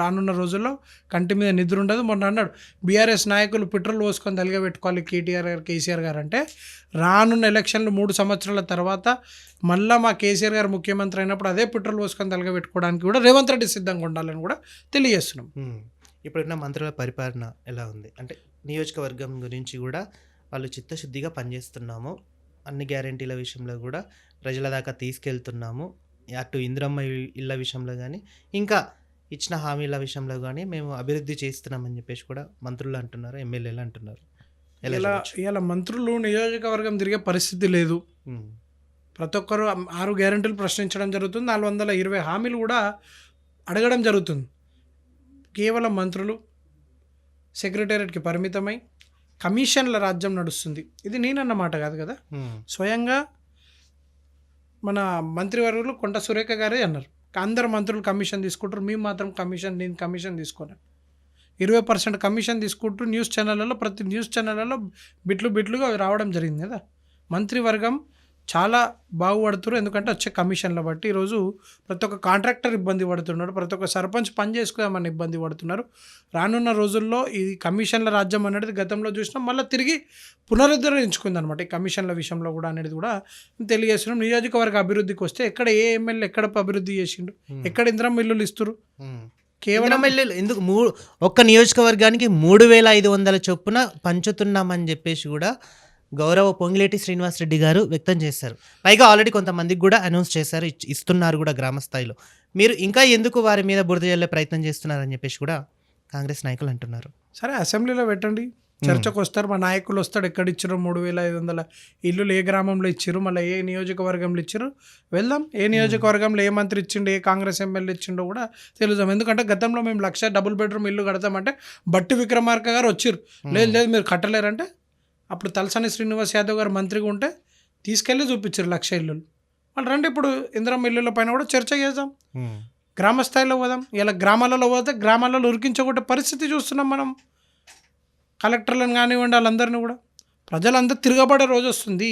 రానున్న రోజుల్లో కంటి మీద నిద్ర ఉండదు. మొన్న అన్నాడు బీఆర్ఎస్ నాయకులు పెట్రోల్ పోసుకొని తలిగబెట్టుకోవాలి కేటీఆర్ గారు, కేసీఆర్ గారు. అంటే రానున్న ఎలక్షన్లు 3 సంవత్సరాల తర్వాత మళ్ళీ మా కేసీఆర్ గారు ముఖ్యమంత్రి అయినప్పుడు అదే పెట్రోల్ పోసుకొని తలిగబెట్టుకోవడానికి కూడా రేవంత్ రెడ్డి సిద్ధంగా ఉండాలని కూడా తెలియజేస్తున్నాం. ఇప్పుడున్న మంత్రుల పరిపాలన ఎలా ఉంది అంటే నియోజకవర్గం గురించి కూడా వాళ్ళు చిత్తశుద్ధిగా పనిచేస్తున్నాము, అన్ని గ్యారెంటీల విషయంలో కూడా ప్రజల దాకా తీసుకెళ్తున్నాము, అటు ఇందిరమ్మ ఇళ్ళ విషయంలో కానీ ఇంకా ఇచ్చిన హామీల విషయంలో కానీ మేము అభివృద్ధి చేస్తున్నామని చెప్పేసి కూడా మంత్రులు అంటున్నారు, ఎమ్మెల్యేలు అంటున్నారు. ఇలా మంత్రులు నియోజకవర్గం తిరిగే పరిస్థితి లేదు. ప్రతి ఒక్కరు 6 గ్యారెంటీలు ప్రశ్నించడం జరుగుతుంది, 420 హామీలు కూడా అడగడం జరుగుతుంది. కేవలం మంత్రులు సెక్రటేరియట్కి పరిమితమై కమిషన్ల రాజ్యం నడుస్తుంది. ఇది నేనన్న మాట కాదు కదా, స్వయంగా మన మంత్రివర్గులు కొండ సురేఖ గారే అన్నారు. అందరు మంత్రులు కమిషన్ తీసుకుంటారు, మేము మాత్రం నేను కమిషన్ తీసుకోను. 20% కమిషన్ తీసుకుంటూ న్యూస్ ఛానళ్ళలో ప్రతి న్యూస్ ఛానళ్ళలో బిట్లుగా రావడం జరిగింది కదా. మంత్రివర్గం చాలా బాగుపడుతున్నారు. ఎందుకంటే వచ్చే కమిషన్ల బట్టి ఈరోజు ప్రతి ఒక్క కాంట్రాక్టర్ ఇబ్బంది పడుతున్నాడు, ప్రతి ఒక్క సర్పంచ్ పని చేసుకోమని ఇబ్బంది పడుతున్నారు. రానున్న రోజుల్లో ఈ కమిషన్ల రాజ్యం అనేది గతంలో చూసినాం, మళ్ళీ తిరిగి పునరుద్ధరించుకుంది అనమాట. ఈ కమిషన్ల విషయంలో కూడా అనేది కూడా తెలియజేస్తున్నాం. నియోజకవర్గ అభివృద్ధికి వస్తే ఎక్కడ ఏ ఎమ్మెల్యే ఎక్కడ అభివృద్ధి చేసిండు, ఎక్కడ ఇందిరమ్మ ఇల్లులు ఇస్తారు? కేవలం ఎందుకు ఒక్క నియోజకవర్గానికి 3,500 చొప్పున పంచుతున్నామని చెప్పేసి కూడా గౌరవ పొంగిలేటి శ్రీనివాసరెడ్డి గారు వ్యక్తం చేశారు. పైగా ఆల్రెడీ కొంతమందికి కూడా అనౌన్స్ చేశారు, ఇస్తున్నారు కూడా గ్రామ స్థాయిలో. మీరు ఇంకా ఎందుకు వారి మీద బురద జల్లే ప్రయత్నం చేస్తున్నారని చెప్పేసి కూడా కాంగ్రెస్ నాయకులు అంటున్నారు. సరే, అసెంబ్లీలో పెట్టండి, చర్చకు వస్తారు. మా నాయకులు వస్తాడు, ఎక్కడ ఇచ్చారు 3,500 ఇల్లులు, ఏ గ్రామంలో ఇచ్చారు, మళ్ళీ ఏ నియోజకవర్గంలో ఇచ్చారు, వెళ్దాం. ఏ నియోజకవర్గంలో ఏ మంత్రి ఇచ్చిండు, ఏ కాంగ్రెస్ ఎమ్మెల్యే ఇచ్చిండో కూడా తెలుద్దాం. ఎందుకంటే గతంలో మేము 1,00,000 డబుల్ బెడ్రూమ్ ఇల్లు కడతామంటే బట్టి విక్రమార్క గారు వచ్చారు, లేదు మీరు కట్టలేరంటే అప్పుడు తలసాని శ్రీనివాస్ యాదవ్ గారు మంత్రిగా ఉంటే తీసుకెళ్ళి చూపించారు 1,00,000 ఇల్లులు. వాళ్ళు రండి, ఇప్పుడు ఇందిరమ్మ ఇల్లుల పైన కూడా చర్చ చేద్దాం, గ్రామ స్థాయిలో పోదాం. ఇలా గ్రామాలలో పోతే గ్రామాలలో ఉరికించగొట్టే పరిస్థితి చూస్తున్నాం మనం. కలెక్టర్లను కానివ్వండి, వాళ్ళందరినీ కూడా ప్రజలందరూ తిరగబడే రోజు వస్తుంది.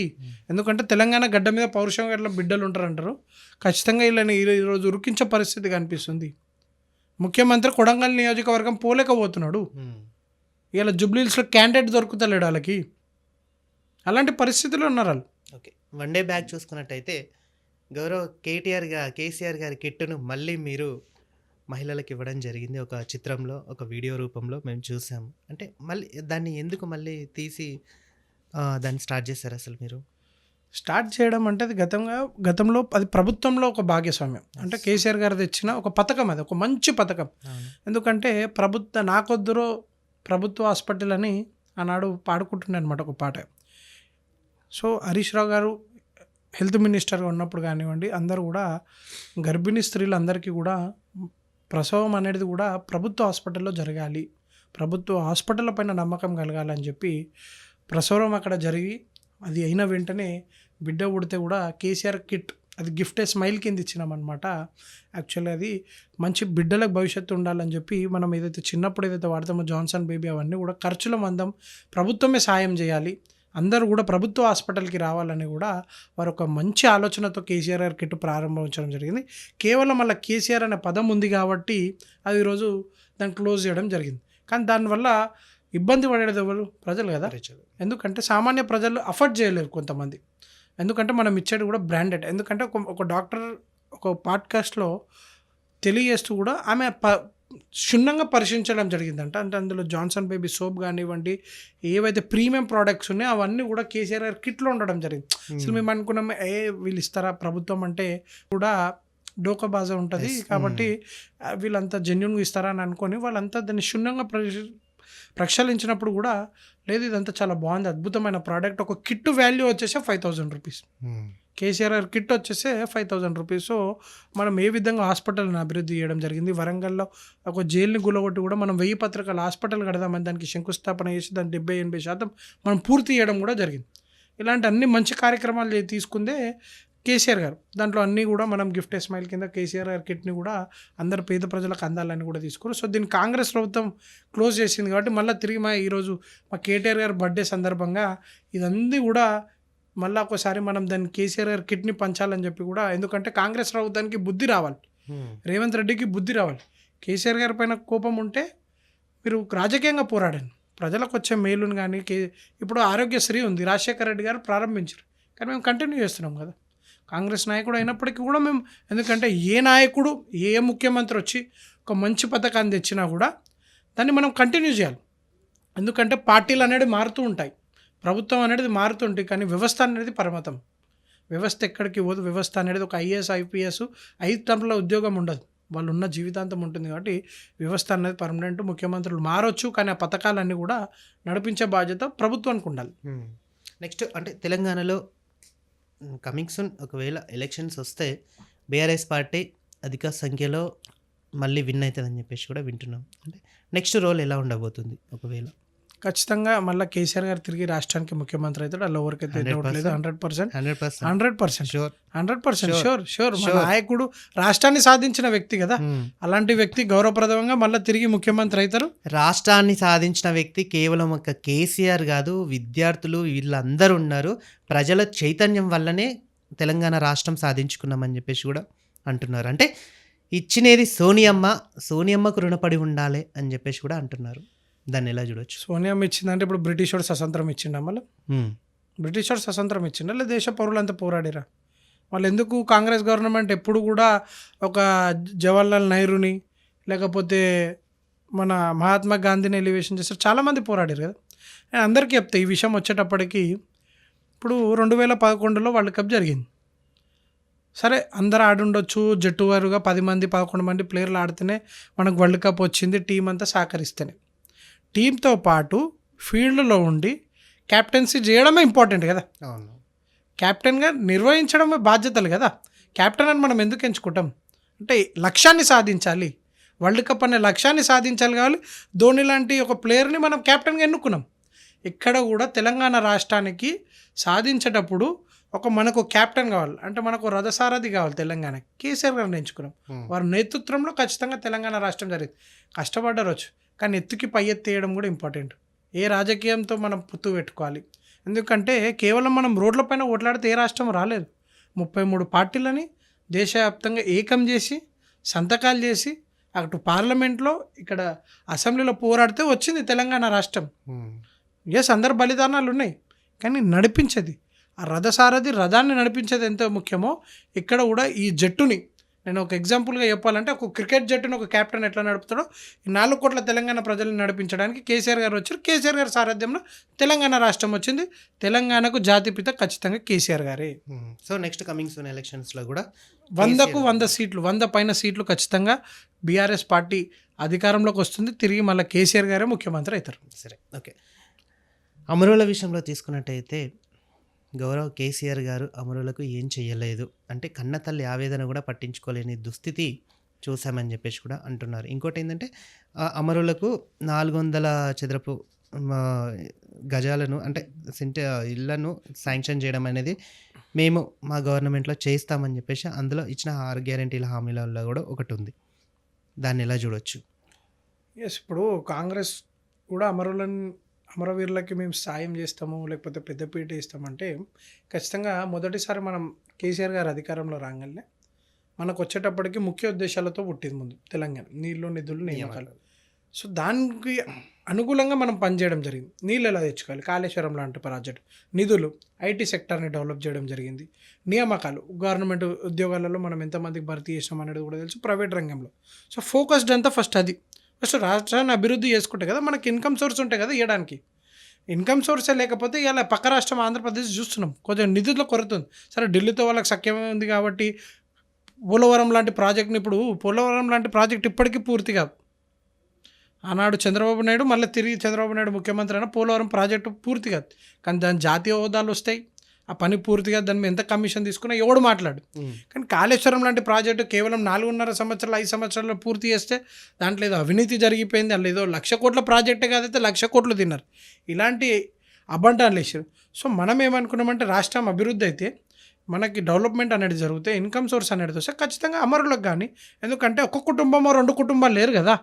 ఎందుకంటే తెలంగాణ గడ్డ మీద పౌరుషం గట్ల బిడ్డలు ఉంటారంటారు. ఖచ్చితంగా వీళ్ళని ఈరోజు ఉరికించే పరిస్థితి కనిపిస్తుంది. ముఖ్యమంత్రి కొడంగల్ నియోజకవర్గం పోలేకపోతున్నాడు. ఇలా జూబ్లీహిల్స్లో క్యాండిడేట్ దొరుకుతలేడు వాళ్ళకి. అలాంటి పరిస్థితులు ఉన్నారు వాళ్ళు. ఓకే, వన్ డే బ్యాక్ చూసుకున్నట్టయితే గౌరవ కేసీఆర్ గారి కిట్టును మళ్ళీ మీరు మహిళలకు ఇవ్వడం జరిగింది. ఒక చిత్రంలో, ఒక వీడియో రూపంలో మేము చూసాము. అంటే మళ్ళీ దాన్ని ఎందుకు మళ్ళీ తీసి దాన్ని స్టార్ట్ చేశారు అసలు మీరు? స్టార్ట్ చేయడం అంటే అది గతంలో అది ప్రభుత్వంలో ఒక భాగస్వామ్యం. అంటే కేసీఆర్ గారు తెచ్చిన ఒక పథకం, అది ఒక మంచి పథకం. ఎందుకంటే నాకొద్దురో ప్రభుత్వ హాస్పిటల్ అని ఆనాడు పాడుకుంటుండే అనమాట ఒక పాట. సో హరీష్ రావు గారు హెల్త్ మినిస్టర్గా ఉన్నప్పుడు కానివ్వండి, అందరూ కూడా గర్భిణీ స్త్రీలందరికీ కూడా ప్రసవం అనేది కూడా ప్రభుత్వ హాస్పిటల్లో జరగాలి, ప్రభుత్వ హాస్పిటల్ పైన నమ్మకం కలగాలని చెప్పి ప్రసవం అక్కడ జరిగి అది అయిన వెంటనే బిడ్డ పుడితే కూడా కేసీఆర్ కిట్ అది గిఫ్ట్ స్మైల్ కింద ఇచ్చినామన్నమాట. యాక్చువల్లీ అది మంచి బిడ్డలకు భవిష్యత్తు ఉండాలని చెప్పి మనం ఏదైతే చిన్నప్పుడు ఏదైతే వాడతామో జాన్సన్ బేబీ అవన్నీ కూడా ఖర్చుల మందం ప్రభుత్వమే సాయం చేయాలి, అందరూ కూడా ప్రభుత్వ హాస్పిటల్కి రావాలని కూడా వారు ఒక మంచి ఆలోచనతో కేసీఆర్ గారి కిట్ ప్రారంభించడం జరిగింది. కేవలం మళ్ళీ కేసీఆర్ అనే పదం ఉంది కాబట్టి అది ఈరోజు దాన్ని క్లోజ్ చేయడం జరిగింది. కానీ దానివల్ల ఇబ్బంది పడేది ఎవరు? ప్రజలు కదా. ఎందుకంటే సామాన్య ప్రజలు అఫోర్డ్ చేయలేరు కొంతమంది. ఎందుకంటే మనం ఇచ్చేది కూడా బ్రాండెడ్. ఎందుకంటే ఒక డాక్టర్ ఒక పాడ్కాస్ట్లో తెలియజేస్తూ కూడా ఆమె క్షుణ్ణంగా పరిశీలించడం జరిగిందంట. అంటే అందులో జాన్సన్ బేబీ సోప్ కానివ్వండి, ఏవైతే ప్రీమియం ప్రోడక్ట్స్ ఉన్నాయో అవన్నీ కూడా కేసీఆర్ గారి కిట్లో ఉండడం జరిగింది. అసలు మేము అనుకున్నాం వీళ్ళు ఇస్తారా ప్రభుత్వం అంటే కూడా డోకాబాజా ఉంటుంది కాబట్టి వీళ్ళంతా జెన్యున్గా ఇస్తారా అని అనుకొని వాళ్ళంతా దాన్ని క్షుణ్ణంగా ప్రక్షాళించినప్పుడు కూడా లేదు, ఇదంతా చాలా బాగుంది, అద్భుతమైన ప్రోడక్ట్. ఒక కిట్ వాల్యూ వచ్చేసే 5,000 రూపీస్. కేసీఆర్ గారి కిట్ వచ్చేసే 5,000 రూపీస్. సో మనం ఏ విధంగా హాస్పిటల్ని అభివృద్ధి చేయడం జరిగింది. వరంగల్లో ఒక జైలుని గులగొట్టి కూడా మనం 1000 పత్రికల హాస్పిటల్ కడదామని దానికి శంకుస్థాపన చేసి దాన్ని 70-80% మనం పూర్తి చేయడం కూడా జరిగింది. ఇలాంటి అన్ని మంచి కార్యక్రమాలు తీసుకుందే కేసీఆర్ గారు. దాంట్లో అన్నీ కూడా మనం గిఫ్ట్ స్మైల్ కింద కేసీఆర్ గారి కిట్ని కూడా అందరు పేద ప్రజలకు అందాలని కూడా తీసుకున్నారు. సో దీన్ని కాంగ్రెస్ ప్రభుత్వం క్లోజ్ చేసింది కాబట్టి మళ్ళీ తిరిగి ఈరోజు మా కేటీఆర్ గారి బర్త్డే సందర్భంగా ఇదంతా కూడా మళ్ళీ ఒకసారి మనం దాన్ని కేసీఆర్ గారి కిట్ని పంచాలని చెప్పి కూడా, ఎందుకంటే కాంగ్రెస్ ప్రభుత్వానికి బుద్ధి రావాలి, రేవంత్ రెడ్డికి బుద్ధి రావాలి. కేసీఆర్ గారి పైన కోపం ఉంటే మీరు రాజకీయంగా పోరాడండి, ప్రజలకు వచ్చే మేలుని. కానీ ఇప్పుడు ఆరోగ్యశ్రీ ఉంది, రాజశేఖర రెడ్డి గారు ప్రారంభించారు, కానీ మేము కంటిన్యూ చేస్తున్నాం కదా. కాంగ్రెస్ నాయకుడు అయినప్పటికీ కూడా మేము, ఎందుకంటే ఏ నాయకుడు ఏ ముఖ్యమంత్రి వచ్చి ఒక మంచి పథకాన్ని తెచ్చినా కూడా దాన్ని మనం కంటిన్యూ చేయాలి. ఎందుకంటే పార్టీలు అనేది మారుతూ ఉంటాయి, ప్రభుత్వం అనేది మారుతుంటాయి, కానీ వ్యవస్థ అనేది పరమతం. వ్యవస్థ ఎక్కడికి పోదు. వ్యవస్థ అనేది ఒక ఐఏఎస్ ఐపీఎస్ 5 టర్మ్ల ఉద్యోగం ఉండదు, వాళ్ళు ఉన్న జీవితాంతం ఉంటుంది. కాబట్టి వ్యవస్థ అనేది పర్మనెంట్. ముఖ్యమంత్రులు మారొచ్చు, కానీ ఆ పథకాలన్నీ కూడా నడిపించే బాధ్యత ప్రభుత్వానికి ఉండాలి. నెక్స్ట్ అంటే తెలంగాణలో కమింగ్ సూన్ ఒకవేళ ఎలక్షన్స్ వస్తే బీఆర్ఎస్ పార్టీ అధిక సంఖ్యలో మళ్ళీ విన్ అవుతుందని చెప్పేసి కూడా వింటున్నాం. అంటే నెక్స్ట్ రోల్ ఎలా ఉండబోతుంది? ఒకవేళ ఖచ్చితంగా మళ్ళీ కేసీఆర్ గారు తిరిగి రాష్ట్రానికి ముఖ్యమంత్రి అవుతాడు, అలా ఎవరికైతే డౌట్ లేదు. 100% షూర్. మన నాయకుడు రాష్ట్రాన్ని సాధించిన వ్యక్తి కదా, అలాంటి వ్యక్తి గౌరవప్రదంగా మళ్ళీ తిరిగి ముఖ్యమంత్రి అవుతారు. రాష్ట్రాన్ని సాధించిన వ్యక్తి కేవలం ఒక కేసీఆర్ కాదు, విద్యార్థులు వీళ్ళందరూ ఉన్నారు. ప్రజల చైతన్యం వల్లనే తెలంగాణ రాష్ట్రం సాధించుకున్నామని చెప్పేసి కూడా అంటున్నారు. అంటే ఇచ్చినది సోనియమ్మకు రుణపడి ఉండాలి అని చెప్పేసి కూడా అంటున్నారు. దాన్ని ఎలా చూడొచ్చు? సోనియమ్మ ఇచ్చిందంటే ఇప్పుడు బ్రిటిష్ వాడు స్వతంత్రం ఇచ్చిండా? మళ్ళీ బ్రిటిష్ వాడు స్వతంత్రం ఇచ్చిండా లేదా దేశ పౌరులంతా పోరాడిరా? వాళ్ళు ఎందుకు కాంగ్రెస్ గవర్నమెంట్ ఎప్పుడు కూడా ఒక జవహర్లాల్ నెహ్రూని లేకపోతే మన మహాత్మా గాంధీని ఎలివేషన్ చేస్తారు? చాలామంది పోరాడారు కదా. నేను అందరికీ చెప్తా ఈ విషయం వచ్చేటప్పటికి. ఇప్పుడు 2011లో వరల్డ్ కప్ జరిగింది. సరే అందరూ ఆడుండొచ్చు, జట్టు వారుగా 10 మంది 11 మంది ప్లేయర్లు ఆడితేనే మనకు వరల్డ్ కప్ వచ్చింది, టీం అంతా సహకరిస్తేనే. టీంతో పాటు ఫీల్డ్లో ఉండి క్యాప్టెన్సీ చేయడమే ఇంపార్టెంట్ కదా. క్యాప్టెన్గా నిర్వహించడమే బాధ్యతలు కదా. క్యాప్టెన్ అని మనం ఎందుకు ఎంచుకుంటాం అంటే లక్ష్యాన్ని సాధించాలి, వరల్డ్ కప్ అనే లక్ష్యాన్ని సాధించాలి. కావాలి ధోని లాంటి ఒక ప్లేయర్ని మనం క్యాప్టెన్గా ఎన్నుకున్నాం. ఇక్కడ కూడా తెలంగాణ రాష్ట్రానికి సాధించేటప్పుడు మనకు క్యాప్టెన్ కావాలి, అంటే మనకు రథసారథి కావాలి. తెలంగాణకి కేసీఆర్ గారిని ఎంచుకున్నాం. వారి నేతృత్వంలో ఖచ్చితంగా తెలంగాణ రాష్ట్రం జరిగింది. కష్టపడ్డారు వచ్చు, కానీ ఎత్తుకి పై ఎత్తేయడం కూడా ఇంపార్టెంట్. ఏ రాజకీయంతో మనం పొత్తు పెట్టుకోవాలి. ఎందుకంటే కేవలం మనం రోడ్లపైన ఓట్లాడితే ఏ రాష్ట్రం రాలేదు. 33 పార్టీలని దేశవ్యాప్తంగా ఏకం చేసి సంతకాలు చేసి అటు పార్లమెంట్లో ఇక్కడ అసెంబ్లీలో పోరాడితే వచ్చింది తెలంగాణ రాష్ట్రం. అందరు బలిదానాలు ఉన్నాయి, కానీ నడిపించేది ఆ రథసారథి, రథాన్ని నడిపించేది ఎంతో ముఖ్యమో ఇక్కడ కూడా ఈ జట్టుని నేను ఒక ఎగ్జాంపుల్గా చెప్పాలంటే ఒక క్రికెట్ జట్టును ఒక కెప్టెన్ ఎట్లా నడుపుతాడో ఈ 4 కోట్ల తెలంగాణ ప్రజలను నడిపించడానికి కేసీఆర్ గారు వచ్చారు. కేసీఆర్ గారి సారథ్యంలో తెలంగాణ రాష్ట్రం వచ్చింది. తెలంగాణకు జాతిపిత ఖచ్చితంగా కేసీఆర్ గారే. సో నెక్స్ట్ కమింగ్ సూన్ ఎలక్షన్స్లో కూడా 100కు 100 సీట్లు, 100 పైన సీట్లు ఖచ్చితంగా బీఆర్ఎస్ పార్టీ అధికారంలోకి వస్తుంది. తిరిగి మళ్ళీ కేసీఆర్ గారే ముఖ్యమంత్రి అవుతారు. సరే, ఓకే. అమరుల విషయంలో తీసుకున్నట్టయితే గౌరవ్ కేసీఆర్ గారు అమరులకు ఏం చేయలేదు అంటే కన్నతల్లి ఆవేదన కూడా పట్టించుకోలేని దుస్థితి చూసామని చెప్పేసి కూడా అంటున్నారు. ఇంకోటేందంటే అమరులకు 400 చదరపు ఆహ్, గజాలను అంటే ఇళ్లను శాంక్షన్ చేయడం అనేది మేము మా గవర్నమెంట్‌లో చేస్తామని చెప్పేసి అందులో ఇచ్చిన 6 గ్యారంటీల హామీలలో కూడా ఒకటుంది. దాన్నెలా చూడొచ్చు? ఇప్పుడు కాంగ్రెస్ కూడా అమరవీరులకి మేము సాయం చేస్తాము, లేకపోతే పెద్దపీట ఇస్తామంటే ఖచ్చితంగా మొదటిసారి మనం కేసీఆర్ గారు అధికారంలో రాగానే మనకొచ్చేటప్పటికి ముఖ్య ఉద్దేశాలతో పుట్టింది ముందు తెలంగాణ. నీళ్లు, నిధులు, నియామకాలు. సో, దానికి అనుకూలంగా మనం పనిచేయడం జరిగింది. నీళ్ళు ఎలా తెచ్చుకోవాలి, కాళేశ్వరం లాంటి ప్రాజెక్టు, నిధులు, ఐటీ సెక్టార్ని డెవలప్ చేయడం జరిగింది. నియామకాలు, గవర్నమెంట్ ఉద్యోగాలలో మనం ఎంతమందికి భర్తీ చేసినాం అనేది కూడా తెలుసు, ప్రైవేట్ రంగంలో. సో, ఫోకస్డ్ అంతా ఫస్ట్ అది. ఫస్ట్ రాష్ట్రాన్ని అభివృద్ధి చేసుకుంటే కదా మనకి ఇన్కమ్ సోర్స్ ఉంటాయి కదా ఇవ్వడానికి. ఇన్కమ్ సోర్సే లేకపోతే ఇలా పక్క రాష్ట్రం ఆంధ్రప్రదేశ్ చూస్తున్నాం, కొంచెం నిధుల కొరత ఉంది. సరే, ఢిల్లీతో వాళ్ళకి సఖ్యమే ఉంది కాబట్టి పోలవరం లాంటి ప్రాజెక్ట్ని పోలవరం లాంటి ప్రాజెక్ట్ ఇప్పటికీ పూర్తి కాదు. ఆనాడు చంద్రబాబు నాయుడు, మళ్ళీ తిరిగి చంద్రబాబు నాయుడు ముఖ్యమంత్రి అయినా పోలవరం ప్రాజెక్టు పూర్తి కాదు. కానీ దాని జాతీయ హోదాలు వస్తాయి, ఆ పని పూర్తిగా దాని మీద ఎంత కమిషన్ తీసుకున్నా ఎవడు మాట్లాడు. కానీ కాళేశ్వరం లాంటి ప్రాజెక్టు కేవలం 4.5 సంవత్సరాలు 5 సంవత్సరాల్లో పూర్తి చేస్తే దాంట్లో ఏదో అవినీతి జరిగిపోయింది, అందులో ఏదో 1,00,000 కోట్ల ప్రాజెక్టే కాదైతే 1,00,000 కోట్లు తిన్నారు. ఇలాంటి అబంటాలు వేసారు. సో, మనం ఏమనుకున్నామంటే రాష్ట్రం అభివృద్ధి అయితే మనకి డెవలప్మెంట్ అనేది జరిగితే ఇన్కమ్ సోర్స్ అనేది వస్తే ఖచ్చితంగా అమరులకు కానీ, ఎందుకంటే ఒక్క కుటుంబమో 2 కుటుంబాలు లేరు కదా,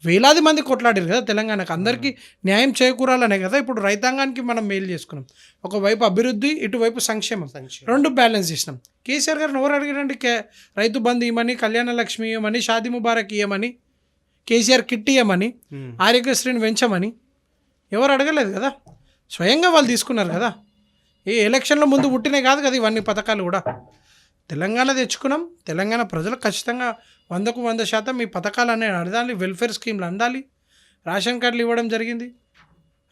వేలాది మంది కొట్లాడారు కదా తెలంగాణకు. అందరికీ న్యాయం చేకూరాలనే కదా ఇప్పుడు రైతాంగానికి మనం మేలు చేసుకున్నాం. ఒకవైపు అభివృద్ధి, ఇటువైపు సంక్షేమం, 2 బ్యాలెన్స్ చేసినాం. కేసీఆర్ గారిని ఎవరు అడిగారండి? రైతు బంధు ఇవ్వమని, కళ్యాణ లక్ష్మి ఇవ్వమని, షాదీ ముబారక్ ఇవ్వమని, కేసీఆర్ కిట్ ఇవ్వమని, ఆరోగ్యశ్రీని పెంచమని ఎవరు అడగలేదు కదా, స్వయంగా వాళ్ళు తీసుకున్నారు కదా. ఏ ఎలక్షన్లో ముందు పుట్టినే కాదు కదా ఇవన్నీ పథకాలు కూడా. తెలంగాణ తెచ్చుకున్నాం, తెలంగాణ ప్రజలకు ఖచ్చితంగా 100కు 100% ఈ పథకాలు అనేవి అందాలి, వెల్ఫేర్ స్కీమ్లు అందాలి, రేషన్ కార్డులు ఇవ్వడం జరిగింది,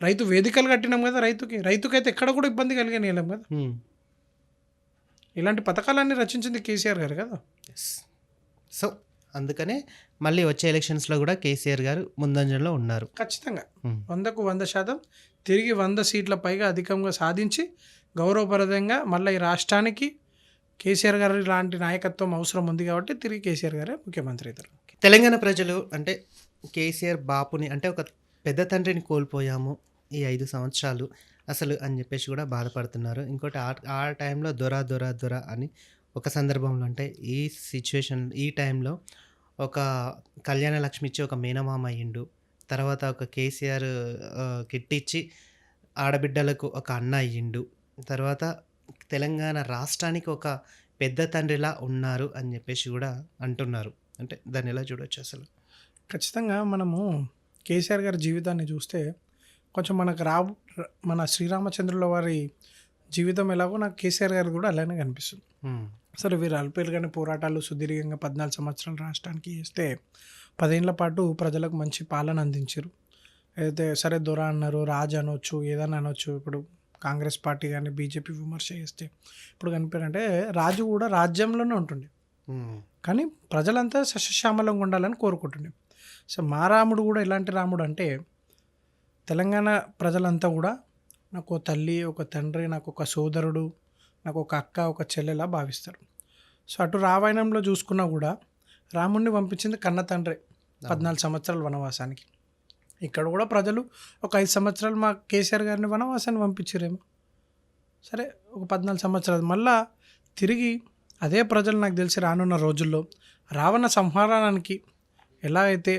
రైతు వేదికలు కట్టినాం కదా. రైతుకైతే ఎక్కడ కూడా ఇబ్బంది కలిగనియలేం కదా. ఇలాంటి పథకాలన్నీ రచించింది కేసీఆర్ గారు కదా. సో, అందుకనే మళ్ళీ వచ్చే ఎలక్షన్స్లో కూడా కేసీఆర్ గారు ముందంజలో ఉన్నారు. ఖచ్చితంగా 100కు 100% తిరిగి 100 సీట్ల పైగా అధికంగా సాధించి గౌరవప్రదంగా మళ్ళీ ఈ రాష్ట్రానికి కేసీఆర్ గారి లాంటి నాయకత్వం అవసరం ఉంది కాబట్టి తిరిగి కేసీఆర్ గారే ముఖ్యమంత్రి అవుతారు. తెలంగాణ ప్రజలు అంటే కేసీఆర్ బాపుని అంటే ఒక పెద్ద తండ్రిని కోల్పోయాము ఈ 5 సంవత్సరాలు అసలు అని చెప్పేసి కూడా బాధపడుతున్నారు. ఇంకోటి ఆ టైంలో దొర అని ఒక సందర్భంలో అంటే ఈ టైంలో ఒక కళ్యాణ లక్ష్మి ఇచ్చి ఒక మేనమామ అయ్యిండు. తర్వాత ఒక కేసీఆర్ కిట్ ఇచ్చి ఆడబిడ్డలకు ఒక అన్న అయ్యిండు. తర్వాత తెలంగాణ రాష్ట్రానికి ఒక పెద్ద తండ్రిలా ఉన్నారు అని చెప్పేసి కూడా అంటున్నారు. అంటే దాన్ని ఎలా చూడొచ్చు అసలు? ఖచ్చితంగా మనము కేసీఆర్ గారి జీవితాన్ని చూస్తే కొంచెం మనకు మన శ్రీరామచంద్రుల వారి జీవితం ఎలాగో నాకు కేసీఆర్ గారు కూడా అలానే కనిపిస్తుంది. సరే, వీరు అల్పేలుగానే పోరాటాలు సుదీర్ఘంగా 14 సంవత్సరాలు రాష్ట్రానికి చేస్తే 10 ఏళ్ల పాటు ప్రజలకు మంచి పాలన అందించారు. అయితే సరే, దొర అన్నారు, రాజు అనొచ్చు, ఏదైనా అనొచ్చు. ఇప్పుడు కాంగ్రెస్ పార్టీ కానీ బీజేపీ విమర్శ చేస్తే ఇప్పుడు కనిపారంటే రాజు కూడా రాజ్యంలోనే ఉంటుండే, కానీ ప్రజలంతా సస్యశ్యామలంగా ఉండాలని కోరుకుంటుండే. సో, మా రాముడు కూడా ఎలాంటి రాముడు అంటే తెలంగాణ ప్రజలంతా కూడా నాకు ఒక తల్లి, ఒక తండ్రి, నాకు ఒక సోదరుడు, నాకు ఒక అక్క, ఒక చెల్లెలా భావిస్తారు. సో, అటు రామాయణంలో చూసుకున్నా కూడా రాముడిని పంపించింది కన్న తండ్రి 14 సంవత్సరాల వనవాసానికి. ఇక్కడ కూడా ప్రజలు ఒక 5 సంవత్సరాలు మా కేసీఆర్ గారిని వనవాసాన్ని పంపించారేమో. సరే, ఒక 14 సంవత్సరాలు మళ్ళా తిరిగి అదే ప్రజలు నాకు తెలిసి రానున్న రోజుల్లో రావణ సంహారానికి ఎలా అయితే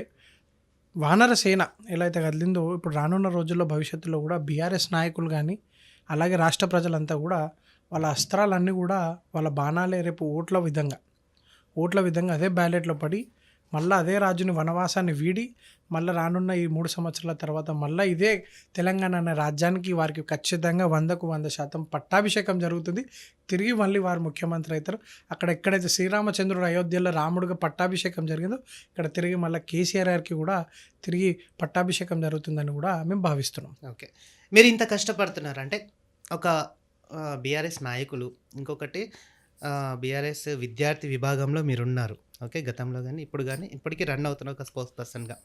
వానర సేన ఎలా అయితే కదిలిందో ఇప్పుడు రానున్న రోజుల్లో భవిష్యత్తులో కూడా బీఆర్ఎస్ నాయకులు కానీ అలాగే రాష్ట్ర ప్రజలంతా కూడా వాళ్ళ అస్త్రాలన్నీ కూడా వాళ్ళ బాణాలే రేపు ఓట్ల విధంగా అదే బ్యాలెట్లో పడి మళ్ళీ అదే రాజుని వనవాసాన్ని వీడి మళ్ళీ రానున్న ఈ 3 సంవత్సరాల తర్వాత మళ్ళీ ఇదే తెలంగాణ అనే రాజ్యానికి వారికి ఖచ్చితంగా 100కు 100% పట్టాభిషేకం జరుగుతుంది. తిరిగి మళ్ళీ వారు ముఖ్యమంత్రి అవుతారు. అక్కడ ఎక్కడైతే శ్రీరామచంద్రుడు అయోధ్యలో రాముడిగా పట్టాభిషేకం జరిగిందో ఇక్కడ తిరిగి మళ్ళీ కేసీఆర్ గారికి కూడా తిరిగి పట్టాభిషేకం జరుగుతుందని కూడా మేము భావిస్తున్నాం. ఓకే, మీరు ఇంత కష్టపడుతున్నారు అంటే ఒక బీఆర్ఎస్ నాయకులు, ఇంకొకటి బీఆర్ఎస్ విద్యార్థి విభాగంలో మీరున్నారు. ఓకే, గతంలో కానీ ఇప్పుడు కానీ ఇప్పటికీ రన్ అవుతున్న ఒక స్పోర్ట్స్ పర్సన్గా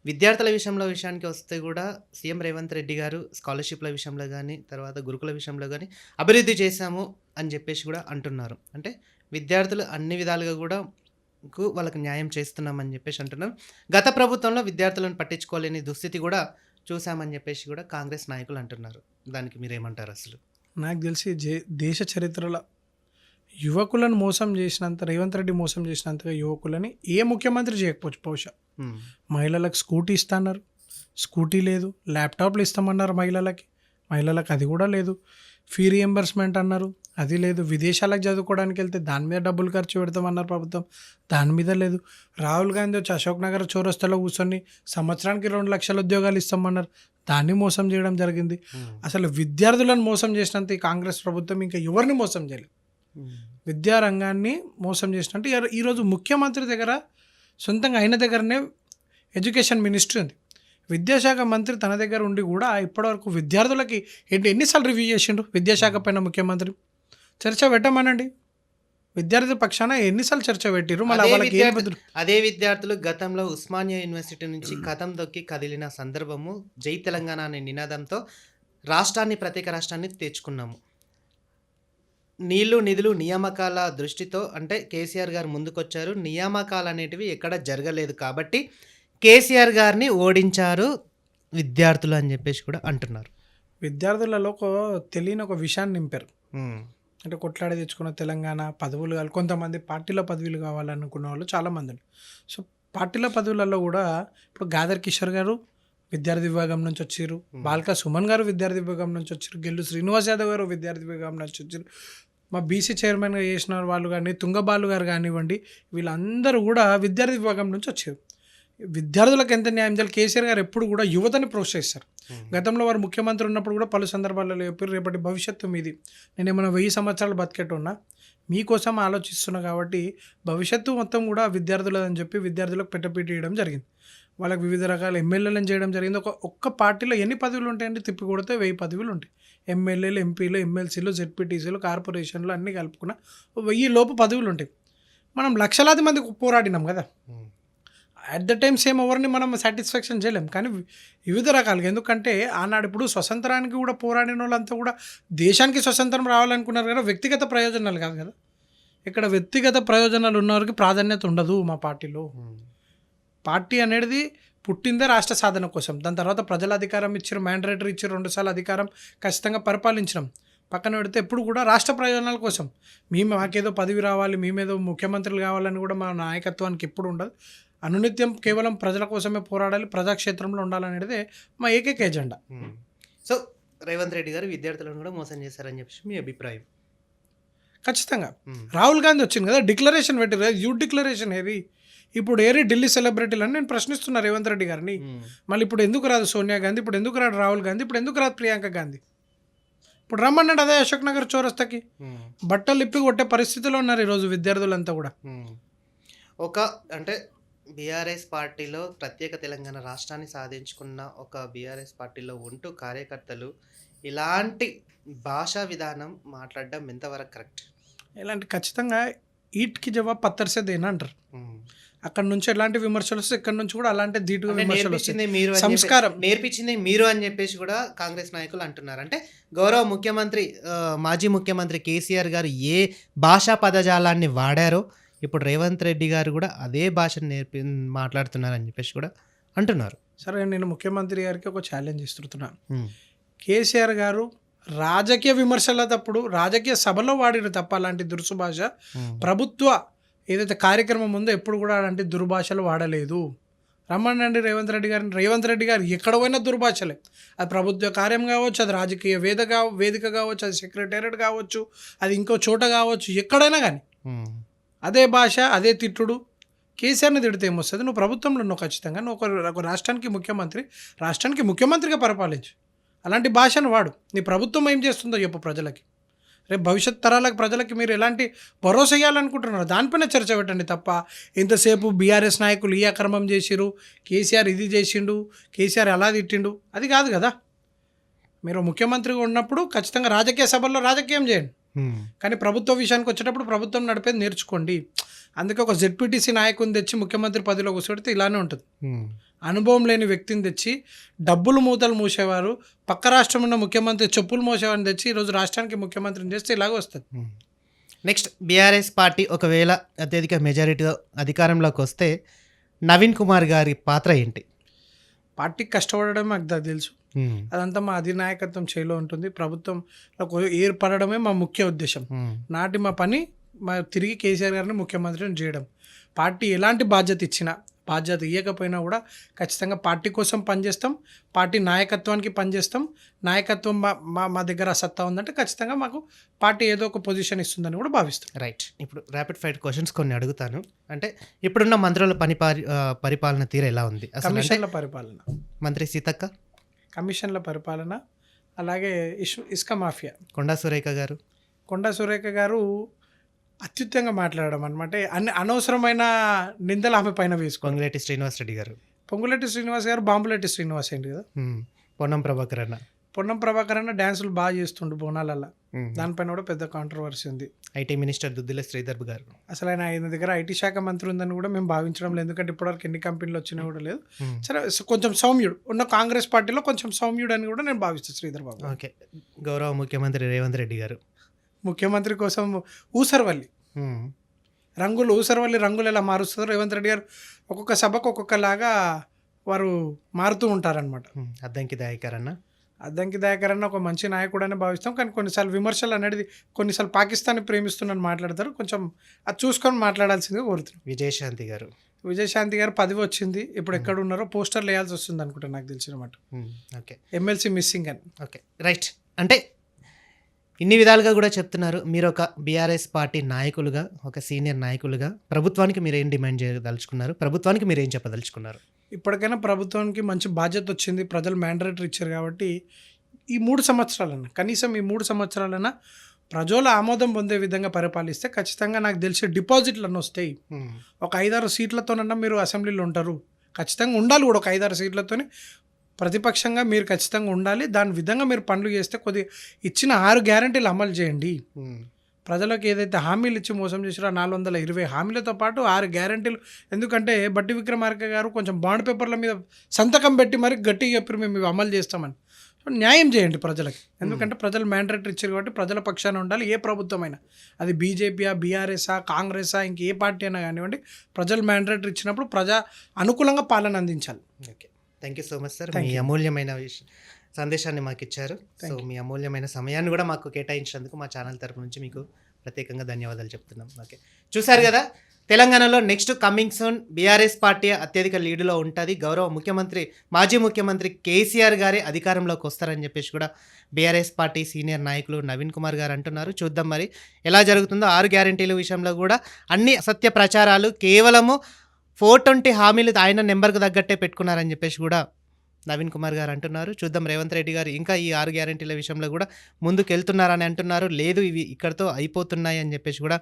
విద్యార్థుల విషయానికి వస్తే కూడా సీఎం రేవంత్ రెడ్డి గారు స్కాలర్షిప్ల విషయంలో కానీ తర్వాత గురుకుల విషయంలో కానీ అభివృద్ధి చేశాము అని చెప్పేసి కూడా అంటున్నారు. అంటే విద్యార్థులు అన్ని విధాలుగా కూడా వాళ్ళకి న్యాయం చేస్తున్నామని చెప్పేసి అంటున్నారు. గత ప్రభుత్వంలో విద్యార్థులను పట్టించుకోలేని దుస్థితి కూడా చూసామని చెప్పేసి కూడా కాంగ్రెస్ నాయకులు అంటున్నారు. దానికి మీరేమంటారు అసలు? నాకు తెలిసి దేశ చరిత్రలో యువకులను మోసం చేసినంత, రేవంత్ రెడ్డి మోసం చేసినంతగా యువకులని ఏ ముఖ్యమంత్రి చేయకపోవచ్చు బహుశా. హ్మ్. మహిళలకు స్కూటీ ఇస్తున్నారు, స్కూటీ లేదు. ల్యాప్టాప్లు ఇస్తామన్నారు మహిళలకు అది కూడా లేదు. ఫీ రియంబర్స్మెంట్ అన్నారు, అది లేదు. విదేశాలకు చదువుకోవడానికి వెళ్తే దాని మీద డబ్బులు ఖర్చు పెడతామన్నారు ప్రభుత్వం, దాని మీద లేదు. రాహుల్ గాంధీ వచ్చి అశోక్ నగర్ చౌరస్తాలో కూర్చొని సంవత్సరానికి 2 లక్షల ఉద్యోగాలు ఇస్తామన్నారు, దాన్ని మోసం చేయడం జరిగింది. అసలు విద్యార్థులను మోసం చేసినంత ఈ కాంగ్రెస్ ప్రభుత్వం ఇంకా ఎవరిని మోసం చేయలేదు. విద్యారంగాన్ని మోసం చేసినట్టు ఈరోజు ముఖ్యమంత్రి దగ్గర సొంతంగా ఆయన దగ్గరనే ఎడ్యుకేషన్ మినిస్ట్రీ ఉంది. విద్యాశాఖ మంత్రి తన దగ్గర ఉండి కూడా ఇప్పటివరకు విద్యార్థులకి ఎన్నిసార్లు రివ్యూ చేసిండు విద్యాశాఖ పైన ముఖ్యమంత్రి? చర్చ పెట్టమనండి. విద్యార్థుల పక్షాన ఎన్నిసార్లు చర్చ పెట్టిరు? అదే విద్యార్థులు గతంలో ఉస్మానియా యూనివర్సిటీ నుంచి కథం దొక్కి కదిలిన సందర్భము జై తెలంగాణ అనే నినాదంతో రాష్ట్రాన్ని, ప్రత్యేక రాష్ట్రాన్ని తెచ్చుకున్నాము. నీళ్లు, నిధులు, నియామకాల దృష్టితో అంటే కేసీఆర్ గారు ముందుకొచ్చారు. నియామకాలు అనేటివి ఎక్కడ జరగలేదు కాబట్టి కేసీఆర్ గారిని ఓడించారు విద్యార్థులు అని చెప్పేసి కూడా అంటున్నారు. విద్యార్థులలో తెలియని ఒక విషయాన్ని నింపారు. అంటే కొట్లాడి తెచ్చుకున్న తెలంగాణ పదవులు కావాలి, కొంతమంది పార్టీలో పదవులు కావాలనుకున్న వాళ్ళు చాలామంది. సో పార్టీల పదవులలో కూడా ఇప్పుడు గాదర్ కిషోర్ గారు విద్యార్థి విభాగం నుంచి వచ్చారు, బాల్కా సుమన్ గారు విద్యార్థి విభాగం నుంచి వచ్చారు, గెల్లు శ్రీనివాస్ యాదవ్ గారు విద్యార్థి విభాగం నుంచి వచ్చారు, మా బీసీ చైర్మన్గా చేసిన వాళ్ళు కానీ తుంగబాలు గారు కానివ్వండి, వీళ్ళందరూ కూడా విద్యార్థి విభాగం నుంచి వచ్చారు. విద్యార్థులకు ఎంత న్యాయం చేయాలి? కేసీఆర్ గారు ఎప్పుడు కూడా యువతని ప్రోత్సహిస్తారు. గతంలో వారు ముఖ్యమంత్రి ఉన్నప్పుడు కూడా పలు సందర్భాలలో చెప్పారు, రేపటి భవిష్యత్తు మీది, నేను ఏమైనా 1000 సంవత్సరాలు బతికేట్టున్నా, మీకోసం ఆలోచిస్తున్నా కాబట్టి భవిష్యత్తు మొత్తం కూడా విద్యార్థులదని చెప్పి విద్యార్థులకు పెట్టపీట చేయడం జరిగింది. వాళ్ళకి వివిధ రకాల ఎమ్మెల్యేలను చేయడం జరిగింది. ఒక్క పార్టీలో ఎన్ని పదవులు ఉంటాయండి? తిప్పి కొడితే 1000 పదవులు ఉంటాయి. ఎమ్మెల్యేలు, ఎంపీలు, ఎమ్మెల్సీలు, జెడ్పీటీసీలు, కార్పొరేషన్లు అన్నీ కలుపుకున్న 1000 లోపు పదవులు ఉంటాయి. మనం లక్షలాది మంది పోరాడినాం కదా. అట్ ద టైమ్ సేమ్ ఎవరిని మనం సాటిస్ఫాక్షన్ చేయలేం, కానీ వివిధ రకాలుగా. ఎందుకంటే ఆనాడు ఇప్పుడు స్వతంత్రానికి కూడా పోరాడిన వాళ్ళంతా కూడా దేశానికి స్వతంత్రం రావాలనుకున్నారు కదా, వ్యక్తిగత ప్రయోజనాలు కాదు కదా. ఇక్కడ వ్యక్తిగత ప్రయోజనాలు ఉన్నవారికి ప్రాధాన్యత ఉండదు మా పార్టీలో. పార్టీ అనేది పుట్టిందే రాష్ట్ర సాధన కోసం. దాని తర్వాత ప్రజల అధికారం ఇచ్చారు, మ్యాండేటరీ ఇచ్చారు, 2 సార్లు అధికారం ఖచ్చితంగా పరిపాలించడం. పక్కన పెడితే ఎప్పుడు కూడా రాష్ట్ర ప్రయోజనాల కోసం మాకేదో పదవి రావాలి, మేమేదో ముఖ్యమంత్రులు కావాలని కూడా మా నాయకత్వానికి ఎప్పుడు ఉండదు. అనునిత్యం కేవలం ప్రజల కోసమే పోరాడాలి, ప్రజాక్షేత్రంలో ఉండాలనేదే మా ఏకైక ఎజెండా. సో రేవంత్ రెడ్డి గారు విద్యార్థులను కూడా మోసం చేశారని చెప్పి మీ అభిప్రాయం? ఖచ్చితంగా. రాహుల్ గాంధీ వచ్చింది కదా, డిక్లరేషన్ పెట్టారు కదా, యూత్ డిక్లరేషన్ ఏది? ఇప్పుడు ఏరి ఢిల్లీ సెలబ్రిటీలు అని నేను ప్రశ్నిస్తున్నా రేవంత్ రెడ్డి గారిని. మళ్ళీ ఇప్పుడు ఎందుకు రాదు సోనియా గాంధీ, ఇప్పుడు ఎందుకు రాదు రాహుల్ గాంధీ, ఇప్పుడు ఎందుకు రాదు ప్రియాంక గాంధీ? ఇప్పుడు రమ్మన్నాడు అదే అశోక్ నగర్ చౌరస్తాకి, బట్టలు ఇప్పి కొట్టే పరిస్థితిలో ఉన్నారు ఈరోజు విద్యార్థులంతా కూడా. అంటే బీఆర్ఎస్ పార్టీలో ప్రత్యేక తెలంగాణ రాష్ట్రాన్ని సాధించుకున్న ఒక బీఆర్ఎస్ పార్టీలో ఉంటూ కార్యకర్తలు ఇలాంటి భాషా విధానం మాట్లాడడం ఎంతవరకు కరెక్ట్? ఇలాంటి ఖచ్చితంగా ఈట్కి జవాబు పత్తర్సే దేనా అంటారు. అక్కడ నుంచి ఎలాంటి విమర్శలు వస్తాయి, ఇక్కడ నుంచి కూడా అలాంటి ధీటుగా విమర్శలు వస్తాయి. సంస్కారం నేర్పించింది మీరు అని చెప్పేసి కూడా కాంగ్రెస్ నాయకులు అంటున్నారు. అంటే గౌరవ ముఖ్యమంత్రి, మాజీ ముఖ్యమంత్రి కేసీఆర్ గారు ఏ భాషా పదజాలాన్ని వాడారో ఇప్పుడు రేవంత్ రెడ్డి గారు కూడా అదే భాషను మాట్లాడుతున్నారని చెప్పేసి కూడా అంటున్నారు. సరే, నేను ముఖ్యమంత్రి గారికి ఒక ఛాలెంజ్ ఇస్తున్నాను. కేసీఆర్ గారు రాజకీయ విమర్శల తప్పుడు రాజకీయ సభలో వాడిన తప్ప అలాంటి దురుసు భాష ప్రభుత్వ ఏదైతే కార్యక్రమం ఉందో ఎప్పుడు కూడా అలాంటి దుర్భాషలు వాడలేదు. రమ్మనండి రేవంత్ రెడ్డి గారిని. రేవంత్ రెడ్డి గారు ఎక్కడ పోయినా దుర్భాషలే. అది ప్రభుత్వ కార్యం కావచ్చు, అది రాజకీయ వేదిక కావచ్చు, అది సెక్రటేరియట్ కావచ్చు, అది ఇంకో చోట కావచ్చు, ఎక్కడైనా కానీ అదే భాష, అదే తిట్టుడు. కేసీఆర్ని తిడితే ఏమొస్తుంది? నువ్వు ప్రభుత్వంలో ఉన్నావు, ఖచ్చితంగా నువ్వు ఒక రాష్ట్రానికి ముఖ్యమంత్రిగా పరిపాలించు. అలాంటి భాషను వాడు. నీ ప్రభుత్వం ఏం చేస్తుందో చెప్పు ప్రజలకి. రేపు భవిష్యత్ తరాలకు ప్రజలకి మీరు ఎలాంటి భరోసా ఇవ్వాలనుకుంటున్నారు దానిపైన చర్చ పెట్టండి తప్ప ఇంతసేపు బీఆర్ఎస్ నాయకులు ఈ అక్రమం చేసిరు, కేసీఆర్ ఇది చేసిండు, కేసీఆర్ అలా తిట్టిండు, అది కాదు కదా. మీరు ముఖ్యమంత్రిగా ఉన్నప్పుడు ఖచ్చితంగా రాజకీయ సభల్లో రాజకీయం చేయండి, కానీ ప్రభుత్వ విషయానికి వచ్చేటప్పుడు ప్రభుత్వం నడిపేది నేర్చుకోండి. అందుకే ఒక జెడ్పీటీసీ నాయకుని తెచ్చి ముఖ్యమంత్రి పదవిలో కూర్చోబెడితే ఇలానే ఉంటుంది. అనుభవం లేని వ్యక్తిని తెచ్చి డబ్బులు మూతలు మూసేవారు, పక్క రాష్ట్రం ఉన్న ముఖ్యమంత్రి చెప్పులు మోసేవారిని తెచ్చి ఈరోజు రాష్ట్రానికి ముఖ్యమంత్రిని చేస్తే ఇలాగ వస్తుంది. నెక్స్ట్ బీఆర్ఎస్ పార్టీ ఒకవేళ అత్యధిక మెజారిటీతో అధికారంలోకి వస్తే నవీన్ కుమార్ గారి పాత్ర ఏంటి? పార్టీకి కష్టపడడం మాకు తెలుసు. అదంతా మా అధినాయకత్వం చేలో ఉంటుంది. ప్రభుత్వంలో ఏర్పడడమే మా ముఖ్య ఉద్దేశం. నాటి మా పని తిరిగి కేసీఆర్ గారిని ముఖ్యమంత్రిని చేయడం. పార్టీ ఎలాంటి బాధ్యత ఇవ్వకపోయినా కూడా ఖచ్చితంగా పార్టీ కోసం పనిచేస్తాం, పార్టీ నాయకత్వానికి పనిచేస్తాం. నాయకత్వం మా దగ్గర సత్తా ఉందంటే ఖచ్చితంగా మాకు పార్టీ ఏదో ఒక పొజిషన్ ఇస్తుందని కూడా భావిస్తాం. రైట్. ఇప్పుడు ర్యాపిడ్ ఫైర్ క్వశ్చన్స్ కొన్ని అడుగుతాను. అంటే ఇప్పుడున్న మంత్రుల పరిపాలన తీరు ఎలా ఉంది? కమిషన్ల పరిపాలన, మంత్రి సీతక్క, కమిషన్ల పరిపాలన, అలాగే ఇసుక మాఫియా. కొండా సురేఖ గారు అత్యుత్తంగా మాట్లాడడం అనమాట. అనవసరమైన నిందలు ఆమె పైన వేసుకో. పొంగులేటి శ్రీనివాస్ గారు బాంబులేటి శ్రీనివాస్ ఏంటి కదా. పొన్నం ప్రభాకర్ అన్న డ్యాన్సులు బాగా చేస్తుండు బోనాలల్లో. దానిపైన కూడా పెద్ద కాంట్రవర్సీ ఉంది. ఐటీ మినిస్టర్ దుద్దిల శ్రీధర్ గారు అసలు ఆయన దగ్గర ఐటీ శాఖ మంత్రి ఉందని కూడా మేము భావించడం లేదు. ఎందుకంటే ఇప్పటివరకు ఎన్ని కంపెనీలు వచ్చినా కూడా లేదు. సరే, కొంచెం సౌమ్యుడు ఉన్న కాంగ్రెస్ పార్టీలో కొంచెం సౌమ్యుడు అని కూడా నేను భావిస్తాను శ్రీధర్ బాబు. ఓకే. గౌరవ ముఖ్యమంత్రి రేవంత్ రెడ్డి గారు ముఖ్యమంత్రి కోసం ఊసరవల్లి రంగులు ఎలా మారుస్తారో రేవంత్ రెడ్డి గారు ఒక్కొక్క సభకు ఒక్కొక్కలాగా వారు మారుతూ ఉంటారనమాట. అద్దంకి దయాకర్ అన్న ఒక మంచి నాయకుడు అని భావిస్తాం. కానీ కొన్నిసార్లు విమర్శలు అనేది కొన్నిసార్లు పాకిస్తాన్ని ప్రేమిస్తున్నాను మాట్లాడతారు. కొంచెం అది చూసుకొని మాట్లాడాల్సిందిగా కోరుతున్నాం. విజయశాంతి గారు పదవి వచ్చింది, ఇప్పుడు ఎక్కడ ఉన్నారో పోస్టర్లు వేయాల్సి వస్తుంది అనుకుంటా నాకు తెలిసినమాట. ఓకే. ఎమ్మెల్సీ మిస్సింగ్ అని. Okay, right. అంటే ఇన్ని విధాలుగా కూడా చెప్తున్నారు. మీరు ఒక బీఆర్ఎస్ పార్టీ నాయకులుగా, ఒక సీనియర్ నాయకులుగా ప్రభుత్వానికి మీరు ఏం డిమాండ్ చేయదలుచుకున్నారు? ప్రభుత్వానికి మీరు ఏం చెప్పదలుచుకున్నారు? ఇప్పటికైనా ప్రభుత్వానికి మంచి బాధ్యత వచ్చింది, ప్రజలు మ్యాండేటరీ ఇచ్చారు కాబట్టి ఈ 3 సంవత్సరాలన్నా కనీసం ఈ 3 సంవత్సరాలన్నా ప్రజల ఆమోదం పొందే విధంగా పరిపాలిస్తే ఖచ్చితంగా నాకు తెలిసి డిపాజిట్లు అన్నీ వస్తాయి. ఒక 5-6 సీట్లతోనన్నా మీరు అసెంబ్లీలో ఉంటారు. ఖచ్చితంగా ఉండాలి కూడా. ఒక 5-6 సీట్లతోనే ప్రతిపక్షంగా మీరు ఖచ్చితంగా ఉండాలి. దాని విధంగా మీరు పనులు చేస్తే కొద్దిగా ఇచ్చిన 6 గ్యారెంటీలు అమలు చేయండి. ప్రజలకు ఏదైతే హామీలు ఇచ్చి మోసం చేసారో 420 హామీలతో పాటు 6 గ్యారెంటీలు. ఎందుకంటే బట్టి విక్రమార్క గారు కొంచెం బాండ్ పేపర్ల మీద సంతకం పెట్టి మరి గట్టిగా చెప్పి మేము ఇవి అమలు చేస్తామని. న్యాయం చేయండి ప్రజలకి. ఎందుకంటే ప్రజలు మ్యాండేటరీ ఇచ్చారు కాబట్టి ప్రజల పక్షాన ఉండాలి. ఏ ప్రభుత్వమైనా, అది బీజేపీయా, బీఆర్ఎస్ఆ, కాంగ్రెసా, ఇంకే పార్టీ అయినా కానివ్వండి, ప్రజలు మ్యాండేటరీ ఇచ్చినప్పుడు ప్రజా అనుకూలంగా పాలన అందించాలి. Okay, thank you so much sir. మీ అమూల్యమైన సందేశాన్ని మాకు ఇచ్చారు. సో మీ అమూల్యమైన సమయాన్ని కూడా మాకు కేటాయించినందుకు మా ఛానల్ తరపు నుంచి మీకు ప్రత్యేకంగా ధన్యవాదాలు చెప్తున్నాం. ఓకే, చూసారు కదా, తెలంగాణలో next coming soon BRS party అత్యధిక లీడులో ఉంటుంది. మాజీ ముఖ్యమంత్రి కేసీఆర్ గారే అధికారంలోకి వస్తారని చెప్పేసి కూడా బీఆర్ఎస్ పార్టీ సీనియర్ నాయకులు నవీన్ కుమార్ గారు అంటున్నారు. చూద్దాం మరి ఎలా జరుగుతుందో. 6 గ్యారెంటీల విషయంలో కూడా అన్ని అసత్య ప్రచారాలు, కేవలము 420 హామీలు ఆయన నెంబర్కు తగ్గట్టే పెట్టుకున్నారని చెప్పేసి కూడా నవీన్ కుమార్ గారు అంటున్నారు. చూద్దాం రేవంత్ రెడ్డి గారు ఇంకా ఈ 6 గ్యారెంటీల విషయంలో కూడా ముందుకు వెళ్తున్నారని అంటున్నారు. లేదు, ఇవి ఇక్కడితో అయిపోతున్నాయి అని చెప్పేసి కూడా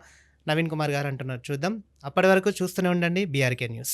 నవీన్ కుమార్ గారు అంటున్నారు. చూద్దాం. అప్పటి వరకు చూస్తూనే ఉండండి బీఆర్కే న్యూస్.